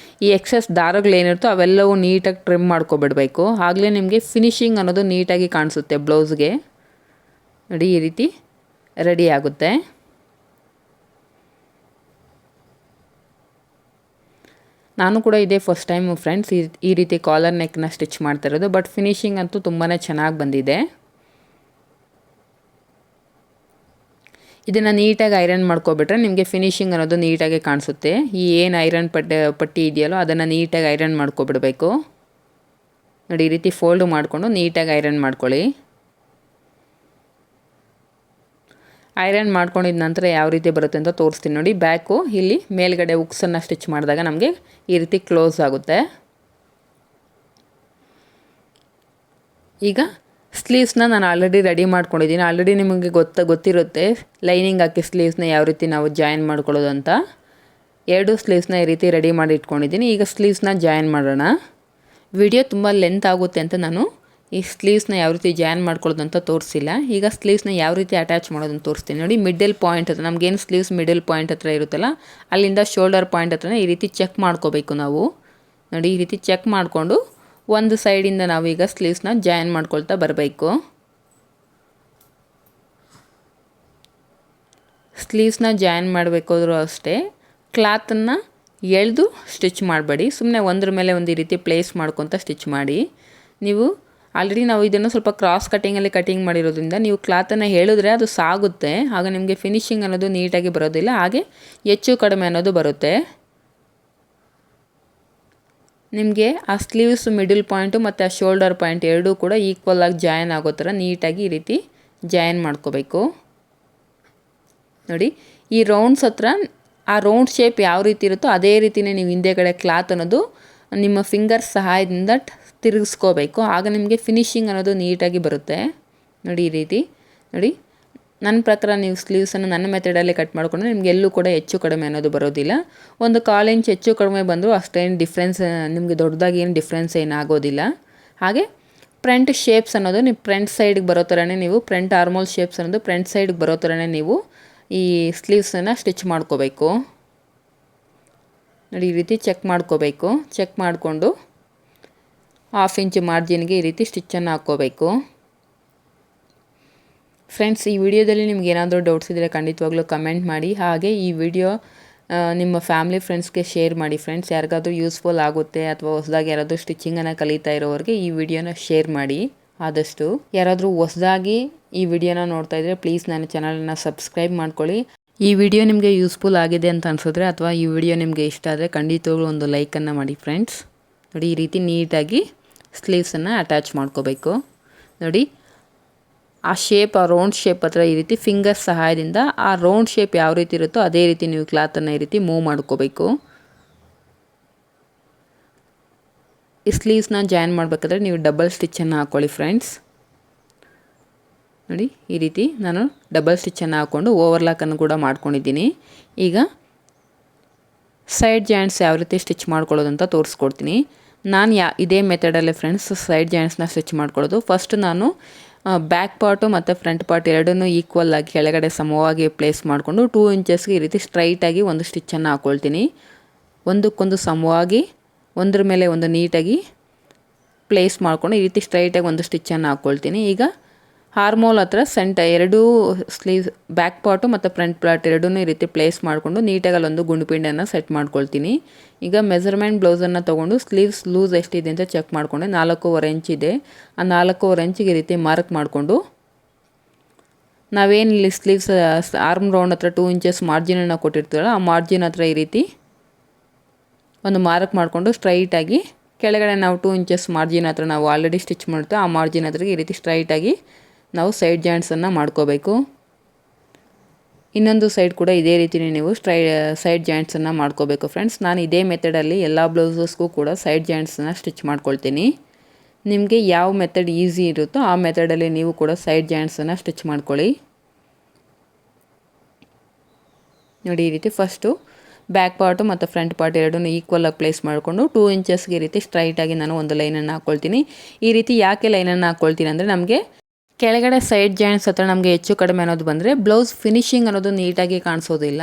ಈ ಎಕ್ಸೆಸ್ ದಾರಗಳೇನಿರುತ್ತೋ ಅವೆಲ್ಲವೂ ನೀಟಾಗಿ ಟ್ರಿಮ್ ಮಾಡ್ಕೊಬಿಡಬೇಕು. ಆಗಲೇ ನಿಮಗೆ ಫಿನಿಶಿಂಗ್ ಅನ್ನೋದು ನೀಟಾಗಿ ಕಾಣಿಸುತ್ತೆ ಬ್ಲೌಸ್ಗೆ. ನೋಡಿ ಈ ರೀತಿ ರೆಡಿ ಆಗುತ್ತೆ. ನಾನು ಕೂಡ ಇದೇ ಫಸ್ಟ್ ಟೈಮು ಫ್ರೆಂಡ್ಸ್ ಈ ರೀತಿ ಕಾಲರ್ ನೆಕ್ನ ಸ್ಟಿಚ್ ಮಾಡ್ತಾ ಇರೋದು. ಬಟ್ ಫಿನಿಶಿಂಗ್ ಅಂತೂ ತುಂಬಾ ಚೆನ್ನಾಗಿ ಬಂದಿದೆ. ಇದನ್ನು ನೀಟಾಗಿ ಐರನ್ ಮಾಡ್ಕೊಬಿಟ್ರೆ ನಿಮಗೆ ಫಿನಿಶಿಂಗ್ ಅನ್ನೋದು ನೀಟಾಗಿ ಕಾಣಿಸುತ್ತೆ. ಈ ಏನು ಐರನ್ ಪಟ್ಟಿ ಇದೆಯಲ್ಲೋ ಅದನ್ನು ನೀಟಾಗಿ ಐರನ್ ಮಾಡ್ಕೊಬಿಡಬೇಕು. ನೋಡಿ, ಈ ರೀತಿ ಫೋಲ್ಡ್ ಮಾಡಿಕೊಂಡು ನೀಟಾಗಿ ಐರನ್ ಮಾಡ್ಕೊಳ್ಳಿ. ಐರನ್ ಮಾಡ್ಕೊಂಡಿದ ನಂತರ ಯಾವ ರೀತಿ ಬರುತ್ತೆ ಅಂತ ತೋರಿಸ್ತೀನಿ ನೋಡಿ. ಬ್ಯಾಕು ಇಲ್ಲಿ ಮೇಲ್ಗಡೆ ಉಕ್ಸನ್ನು ಸ್ಟಿಚ್ ಮಾಡಿದಾಗ ನಮಗೆ ಈ ರೀತಿ ಕ್ಲೋಸ್ ಆಗುತ್ತೆ. ಈಗ ಸ್ಲೀವ್ಸ್ನ ನಾನು ಆಲ್ರೆಡಿ ರೆಡಿ ಮಾಡ್ಕೊಂಡಿದ್ದೀನಿ. ಆಲ್ರೆಡಿ ನಿಮಗೆ ಗೊತ್ತಿರುತ್ತೆ ಲೈನಿಂಗ್ ಹಾಕಿ ಸ್ಲೀವ್ಸ್ನ ಯಾವ ರೀತಿ ನಾವು ಜಾಯಿನ್ ಮಾಡ್ಕೊಳ್ಳೋದು ಅಂತ. 2 ಸ್ಲೀವ್ಸ್ನ ಈ ರೀತಿ ರೆಡಿ ಮಾಡಿ ಇಟ್ಕೊಂಡಿದ್ದೀನಿ. ಈಗ ಸ್ಲೀವ್ಸ್ನ ಜಾಯಿನ್ ಮಾಡೋಣ. ವಿಡಿಯೋ ತುಂಬ ಲೆಂತ್ ಆಗುತ್ತೆ ಅಂತ ನಾನು ಈ ಸ್ಲೀವ್ಸ್ನ ಯಾವ ರೀತಿ ಜಾಯಿನ್ ಮಾಡ್ಕೊಳ್ಳೋದು ಅಂತ ತೋರಿಸಿಲ್ಲ. ಈಗ ಸ್ಲೀವ್ಸ್ನ ಯಾವ ರೀತಿ ಅಟ್ಯಾಚ್ ಮಾಡೋದನ್ನು ತೋರಿಸ್ತೀನಿ ನೋಡಿ. ಮಿಡಲ್ ಪಾಯಿಂಟ್ ಹತ್ರ ನಮಗೇನು ಸ್ಲೀವ್ಸ್ ಮಿಡಲ್ ಪಾಯಿಂಟ್ ಹತ್ರ ಇರುತ್ತಲ್ಲ, ಅಲ್ಲಿಂದ ಶೋಲ್ಡರ್ ಪಾಯಿಂಟ್ ಹತ್ರನೇ ಈ ರೀತಿ ಚೆಕ್ ಮಾಡ್ಕೋಬೇಕು ನಾವು. ನೋಡಿ, ಈ ರೀತಿ ಚೆಕ್ ಮಾಡಿಕೊಂಡು ಒಂದು ಸೈಡಿಂದ ನಾವೀಗ ಸ್ಲೀವ್ಸ್ನ ಜಾಯಿನ್ ಮಾಡ್ಕೊಳ್ತಾ ಬರಬೇಕು. ಸ್ಲೀವ್ಸ್ನ ಜಾಯಿನ್ ಮಾಡಬೇಕಾದ್ರೂ ಅಷ್ಟೇ ಕ್ಲಾತನ್ನು ಎಳೆದು ಸ್ಟಿಚ್ ಮಾಡಬೇಡಿ. ಸುಮ್ಮನೆ ಒಂದ್ರ ಮೇಲೆ ಒಂದು ಈ ರೀತಿ ಪ್ಲೇಸ್ ಮಾಡ್ಕೊತ ಸ್ಟಿಚ್ ಮಾಡಿ. ನೀವು ಆಲ್ರೆಡಿ ನಾವು ಇದನ್ನು ಸ್ವಲ್ಪ ಕ್ರಾಸ್ ಕಟ್ಟಿಂಗಲ್ಲಿ ಕಟಿಂಗ್ ಮಾಡಿರೋದ್ರಿಂದ ನೀವು ಕ್ಲಾತನ್ನು ಹೇಳಿದ್ರೆ ಅದು ಸಾಗುತ್ತೆ. ಆಗ ನಿಮಗೆ ಫಿನಿಶಿಂಗ್ ಅನ್ನೋದು ನೀಟಾಗಿ ಬರೋದಿಲ್ಲ, ಹಾಗೆ ಹೆಚ್ಚು ಕಡಿಮೆ ಅನ್ನೋದು ಬರುತ್ತೆ. ನಿಮಗೆ ಆ ಸ್ಲೀವ್ಸ್ ಮಿಡಲ್ ಪಾಯಿಂಟು ಮತ್ತು ಆ ಶೋಲ್ಡರ್ ಪಾಯಿಂಟ್ ಎರಡೂ ಕೂಡ ಈಕ್ವಲ್ ಆಗಿ ಜಾಯಿನ್ ಆಗೋ ಥರ ನೀಟಾಗಿ ಈ ರೀತಿ ಜಾಯಿನ್ ಮಾಡ್ಕೋಬೇಕು. ನೋಡಿ, ಈ ರೌಂಡ್ಸ್ ಹತ್ರ ಆ ರೌಂಡ್ ಶೇಪ್ ಯಾವ ರೀತಿ ಇರುತ್ತೋ ಅದೇ ರೀತಿಯೇ ನೀವು ಹಿಂದೆಗಡೆ ಕ್ಲಾತ್ ಅನ್ನೋದು ನಿಮ್ಮ ಫಿಂಗರ್ಸ್ ಸಹಾಯದಿಂದ ತಿರುಗಿಸ್ಕೋಬೇಕು. ಆಗ ನಿಮಗೆ ಫಿನಿಶಿಂಗ್ ಅನ್ನೋದು ನೀಟಾಗಿ ಬರುತ್ತೆ. ನೋಡಿ, ಈ ರೀತಿ ನೋಡಿ. ನನ್ನ ಪ್ರಕಾರ ನೀವು ಸ್ಲೀವ್ಸನ್ನು ನನ್ನ ಮೆಥಡಲ್ಲಿ ಕಟ್ ಮಾಡಿಕೊಂಡ್ರೆ ನಿಮಗೆ ಎಲ್ಲೂ ಕೂಡ ಹೆಚ್ಚು ಕಡಿಮೆ ಅನ್ನೋದು ಬರೋದಿಲ್ಲ. ಒಂದು 1/4 ಇಂಚ್ ಹೆಚ್ಚು ಕಡಿಮೆ ಬಂದರೂ ಅಷ್ಟೇನು ಡಿಫ್ರೆನ್ಸ್ ನಿಮಗೆ ದೊಡ್ಡದಾಗಿ ಏನು ಡಿಫ್ರೆನ್ಸ್ ಏನಾಗೋದಿಲ್ಲ. ಹಾಗೆ ಫ್ರಂಟ್ ಶೇಪ್ಸ್ ಅನ್ನೋದು ನೀವು ಫ್ರಂಟ್ ಸೈಡ್ಗೆ ಬರೋ ಥರನೇ ನೀವು ಫ್ರಂಟ್ ಆರ್ಮೋಲ್ ಶೇಪ್ಸ್ ಅನ್ನೋದು ಫ್ರಂಟ್ ಸೈಡ್ಗೆ ಬರೋ ಥರನೇ ನೀವು ಈ ಸ್ಲೀವ್ಸನ್ನು ಸ್ಟಿಚ್ ಮಾಡ್ಕೋಬೇಕು. ನೋಡಿ, ಈ ರೀತಿ ಚೆಕ್ ಮಾಡ್ಕೋಬೇಕು. ಚೆಕ್ ಮಾಡಿಕೊಂಡು 1/2 ಇಂಚ್ ಮಾರ್ಜಿನ್ಗೆ ಈ ರೀತಿ ಸ್ಟಿಚ್ಚನ್ನು ಹಾಕ್ಕೋಬೇಕು. ಫ್ರೆಂಡ್ಸ್, ಈ ವಿಡಿಯೋದಲ್ಲಿ ನಿಮ್ಗೆ ಏನಾದರೂ ಡೌಟ್ಸ್ ಇದ್ದರೆ ಖಂಡಿತವಾಗ್ಲೂ ಕಮೆಂಟ್ ಮಾಡಿ. ಹಾಗೆ ಈ ವಿಡಿಯೋ ನಿಮ್ಮ ಫ್ಯಾಮಿಲಿ ಫ್ರೆಂಡ್ಸ್ಗೆ ಶೇರ್ ಮಾಡಿ. ಫ್ರೆಂಡ್ಸ್, ಯಾರಿಗಾದ್ರೂ ಯೂಸ್ಫುಲ್ ಆಗುತ್ತೆ ಅಥವಾ ಹೊಸದಾಗಿ ಯಾರಾದರೂ ಸ್ಟಿಚಿಂಗನ್ನು ಕಲಿತಾ ಇರೋರಿಗೆ ಈ ವಿಡಿಯೋನ ಶೇರ್ ಮಾಡಿ. ಆದಷ್ಟು ಯಾರಾದರೂ ಹೊಸದಾಗಿ ಈ ವಿಡಿಯೋನ ನೋಡ್ತಾ ಇದ್ದರೆ ಪ್ಲೀಸ್ ನನ್ನ ಚಾನಲನ್ನು ಸಬ್ಸ್ಕ್ರೈಬ್ ಮಾಡ್ಕೊಳ್ಳಿ. ಈ ವಿಡಿಯೋ ನಿಮಗೆ ಯೂಸ್ಫುಲ್ ಆಗಿದೆ ಅಂತ ಅನಿಸಿದ್ರೆ ಅಥವಾ ಈ ವಿಡಿಯೋ ನಿಮಗೆ ಇಷ್ಟ ಆದರೆ ಖಂಡಿತವಾಗ್ಲೂ ಒಂದು ಲೈಕನ್ನು ಮಾಡಿ. ಫ್ರೆಂಡ್ಸ್, ನೋಡಿ, ಈ ರೀತಿ ನೀಟಾಗಿ ಸ್ಲೀವ್ಸನ್ನು ಅಟ್ಯಾಚ್ ಮಾಡ್ಕೋಬೇಕು. ನೋಡಿ, ಆ ಶೇಪ್, ಆ ರೌಂಡ್ ಶೇಪ್ ಹತ್ರ ಈ ರೀತಿ ಫಿಂಗರ್ ಸಹಾಯದಿಂದ ಆ ರೌಂಡ್ ಶೇಪ್ ಯಾವ ರೀತಿ ಇರುತ್ತೋ ಅದೇ ರೀತಿ ನೀವು ಕ್ಲಾತನ್ನು ಈ ರೀತಿ ಮೂವ್ ಮಾಡ್ಕೋಬೇಕು. ಈ ಸ್ಲೀವ್ಸ್ನ ಜಾಯಿನ್ ಮಾಡಬೇಕಾದ್ರೆ ನೀವು ಡಬಲ್ ಸ್ಟಿಚ್ಚನ್ನು ಹಾಕ್ಕೊಳ್ಳಿ. ಫ್ರೆಂಡ್ಸ್, ನೋಡಿ, ಈ ರೀತಿ ನಾನು ಡಬಲ್ ಸ್ಟಿಚ್ಚನ್ನು ಹಾಕ್ಕೊಂಡು ಓವರ್ಲಾಕನ್ನು ಕೂಡ ಮಾಡ್ಕೊಂಡಿದ್ದೀನಿ. ಈಗ ಸೈಡ್ ಜಾಯಿಂಟ್ಸ್ ಯಾವ ರೀತಿ ಸ್ಟಿಚ್ ಮಾಡ್ಕೊಳ್ಳೋದು ಅಂತ ತೋರಿಸ್ಕೊಡ್ತೀನಿ. ನಾನು ಇದೇ ಮೆಥಡಲ್ಲೇ ಫ್ರೆಂಡ್ಸ್ ಸೈಡ್ ಜಾಯಿಂಟ್ಸ್ನ ಸ್ಟಿಚ್ ಮಾಡ್ಕೊಳ್ಳೋದು. ಫಸ್ಟ್ ನಾನು ಬ್ಯಾಕ್ ಪಾರ್ಟು ಮತ್ತು ಫ್ರಂಟ್ ಪಾರ್ಟ್ ಎರಡನ್ನೂ ಈಕ್ವಲ್ ಆಗಿ ಕೆಳಗಡೆ ಸಮವಾಗಿ ಪ್ಲೇಸ್ ಮಾಡಿಕೊಂಡು 2 ಇಂಚಸ್ಗೆ ಈ ರೀತಿ ಸ್ಟ್ರೈಟಾಗಿ ಒಂದು ಸ್ಟಿಚ್ಚನ್ನು ಹಾಕ್ಕೊಳ್ತೀನಿ. ಒಂದಕ್ಕೊಂದು ಸಮವಾಗಿ ಒಂದ್ರ ಮೇಲೆ ಒಂದು ನೀಟಾಗಿ ಪ್ಲೇಸ್ ಮಾಡಿಕೊಂಡು ಈ ರೀತಿ ಸ್ಟ್ರೈಟಾಗಿ ಒಂದು ಸ್ಟಿಚ್ಚನ್ನು ಹಾಕ್ಕೊಳ್ತೀನಿ. ಈಗ ಹಾರ್ಮೋಲ್ ಹತ್ರ ಎರಡೂ ಸ್ಲೀವ್ಸ್ ಬ್ಯಾಕ್ ಪಾರ್ಟು ಮತ್ತು ಫ್ರಂಟ್ ಪಾರ್ಟ್ ಎರಡೂ ಈ ರೀತಿ ಪ್ಲೇಸ್ ಮಾಡಿಕೊಂಡು ನೀಟಾಗಿ ಅಲ್ಲೊಂದು ಗುಂಡುಪಿಂಡನ್ನು ಸೆಟ್ ಮಾಡ್ಕೊಳ್ತೀನಿ. ಈಗ ಮೆಜರ್ಮೆಂಟ್ ಬ್ಲೌಸನ್ನು ತೊಗೊಂಡು ಸ್ಲೀವ್ಸ್ ಲೂಸ್ ಎಷ್ಟಿದೆ ಅಂತ ಚೆಕ್ ಮಾಡಿಕೊಂಡೆ. 4.5 ಇಂಚ್ ಇದೆ. ಆ 4.5 ಇಂಚಿಗೆ ಈ ರೀತಿ ಮಾರ್ಕ್ ಮಾಡಿಕೊಂಡು ನಾವೇನು ಇಲ್ಲಿ ಸ್ಲೀವ್ಸ್ ಆರ್ಮ್ ರೌಂಡ್ ಹತ್ರ 2 ಇಂಚಸ್ ಮಾರ್ಜಿನನ್ನು ಕೊಟ್ಟಿರ್ತೀವಲ್ಲ ಆ ಮಾರ್ಜಿನ್ ಹತ್ರ ಈ ರೀತಿ ಒಂದು ಮಾರ್ಕ್ ಮಾಡಿಕೊಂಡು ಸ್ಟ್ರೈಟಾಗಿ ಕೆಳಗಡೆ ನಾವು 2 ಇಂಚಸ್ ಮಾರ್ಜಿನ್ ಹತ್ರ ನಾವು ಆಲ್ರೆಡಿ ಸ್ಟಿಚ್ ಮಾಡ್ತೀವಿ ಆ ಮಾರ್ಜಿನ್ ಹತ್ರಗೆ ಈ ರೀತಿ ಸ್ಟ್ರೈಟಾಗಿ ನಾವು ಸೈಡ್ ಜಾಯಿಂಟ್ಸನ್ನು ಮಾಡ್ಕೋಬೇಕು. ಇನ್ನೊಂದು ಸೈಡ್ ಕೂಡ ಇದೇ ರೀತಿಯೇ ನೀವು ಸೈಡ್ ಜಾಯಿಂಟ್ಸನ್ನು ಮಾಡ್ಕೋಬೇಕು. ಫ್ರೆಂಡ್ಸ್, ನಾನು ಇದೇ ಮೆಥಡಲ್ಲಿ ಎಲ್ಲ ಬ್ಲೌಸಸ್ಗೂ ಕೂಡ ಸೈಡ್ ಜಾಯಿಂಟ್ಸನ್ನು ಸ್ಟಿಚ್ ಮಾಡ್ಕೊಳ್ತೀನಿ. ನಿಮಗೆ ಯಾವ ಮೆಥಡ್ ಈಸಿ ಇರುತ್ತೋ ಆ ಮೆಥಡಲ್ಲಿ ನೀವು ಕೂಡ ಸೈಡ್ ಜಾಯಿಂಟ್ಸನ್ನು ಸ್ಟಿಚ್ ಮಾಡ್ಕೊಳ್ಳಿ. ನೋಡಿ, ಈ ರೀತಿ ಫಸ್ಟು ಬ್ಯಾಕ್ ಪಾರ್ಟು ಮತ್ತು ಫ್ರಂಟ್ ಪಾರ್ಟ್ ಎರಡನ್ನೂ ಈಕ್ವಲ್ ಆಗಿ ಪ್ಲೇಸ್ ಮಾಡಿಕೊಂಡು 2 ಇಂಚಸ್ಗೆ ಈ ರೀತಿ ಸ್ಟ್ರೈಟಾಗಿ ನಾನು ಒಂದು ಲೈನನ್ನು ಹಾಕ್ಕೊಳ್ತೀನಿ. ಈ ರೀತಿ ಯಾಕೆ ಲೈನನ್ನು ಹಾಕ್ಕೊಳ್ತೀನಿ ಅಂದರೆ ನಮಗೆ ಕೆಳಗಡೆ ಸೈಡ್ ಜಾಯಿಂಟ್ಸ್ ಹತ್ರ ನಮಗೆ ಹೆಚ್ಚು ಕಡಿಮೆ ಅನ್ನೋದು ಬಂದರೆ ಬ್ಲೌಸ್ ಫಿನಿಶಿಂಗ್ ಅನ್ನೋದು ನೀಟಾಗಿ ಕಾಣಿಸೋದಿಲ್ಲ.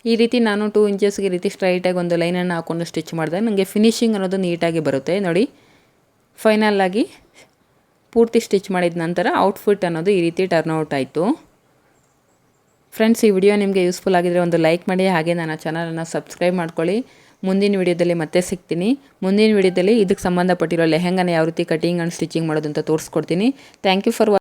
ಈ ರೀತಿ ನಾನು 2 ಇಂಚಸ್ಗೆ ಈ ರೀತಿ ಸ್ಟ್ರೈಟಾಗಿ ಒಂದು ಲೈನನ್ನು ಹಾಕ್ಕೊಂಡು ಸ್ಟಿಚ್ ಮಾಡಿದಾಗ ನನಗೆ ಫಿನಿಶಿಂಗ್ ಅನ್ನೋದು ನೀಟಾಗಿ ಬರುತ್ತೆ. ನೋಡಿ, ಫೈನಲ್ಲಾಗಿ ಪೂರ್ತಿ ಸ್ಟಿಚ್ ಮಾಡಿದ ನಂತರ ಔಟ್ಫಿಟ್ ಅನ್ನೋದು ಈ ರೀತಿ ಟರ್ನ್ಔಟ್ ಆಯಿತು. ಫ್ರೆಂಡ್ಸ್, ಈ ವಿಡಿಯೋ ನಿಮಗೆ ಯೂಸ್ಫುಲ್ ಆಗಿದ್ರೆ ಒಂದು ಲೈಕ್ ಮಾಡಿ. ಹಾಗೆ ನನ್ನ ಚಾನಲನ್ನು ಸಬ್ಸ್ಕ್ರೈಬ್ ಮಾಡ್ಕೊಳ್ಳಿ. ಮುಂದಿನ ವಿಡಿಯೋದಲ್ಲಿ ಮತ್ತೆ ಸಿಗ್ತೀನಿ. ಮುಂದಿನ ವಿಡಿಯೋದಲ್ಲಿ ಇದಕ್ಕೆ ಸಂಬಂಧಪಟ್ಟಿರೋ ಲೆಹೆಂಗಾನ ಯಾವ ರೀತಿ ಕಟಿಂಗ್ ಆ್ಯಂಡ್ ಸ್ಟಿಚಿಂಗ್ ಮಾಡೋದು ಅಂತ ತೋರಿಸ್ಕೊಡ್ತೀನಿ. Thank you for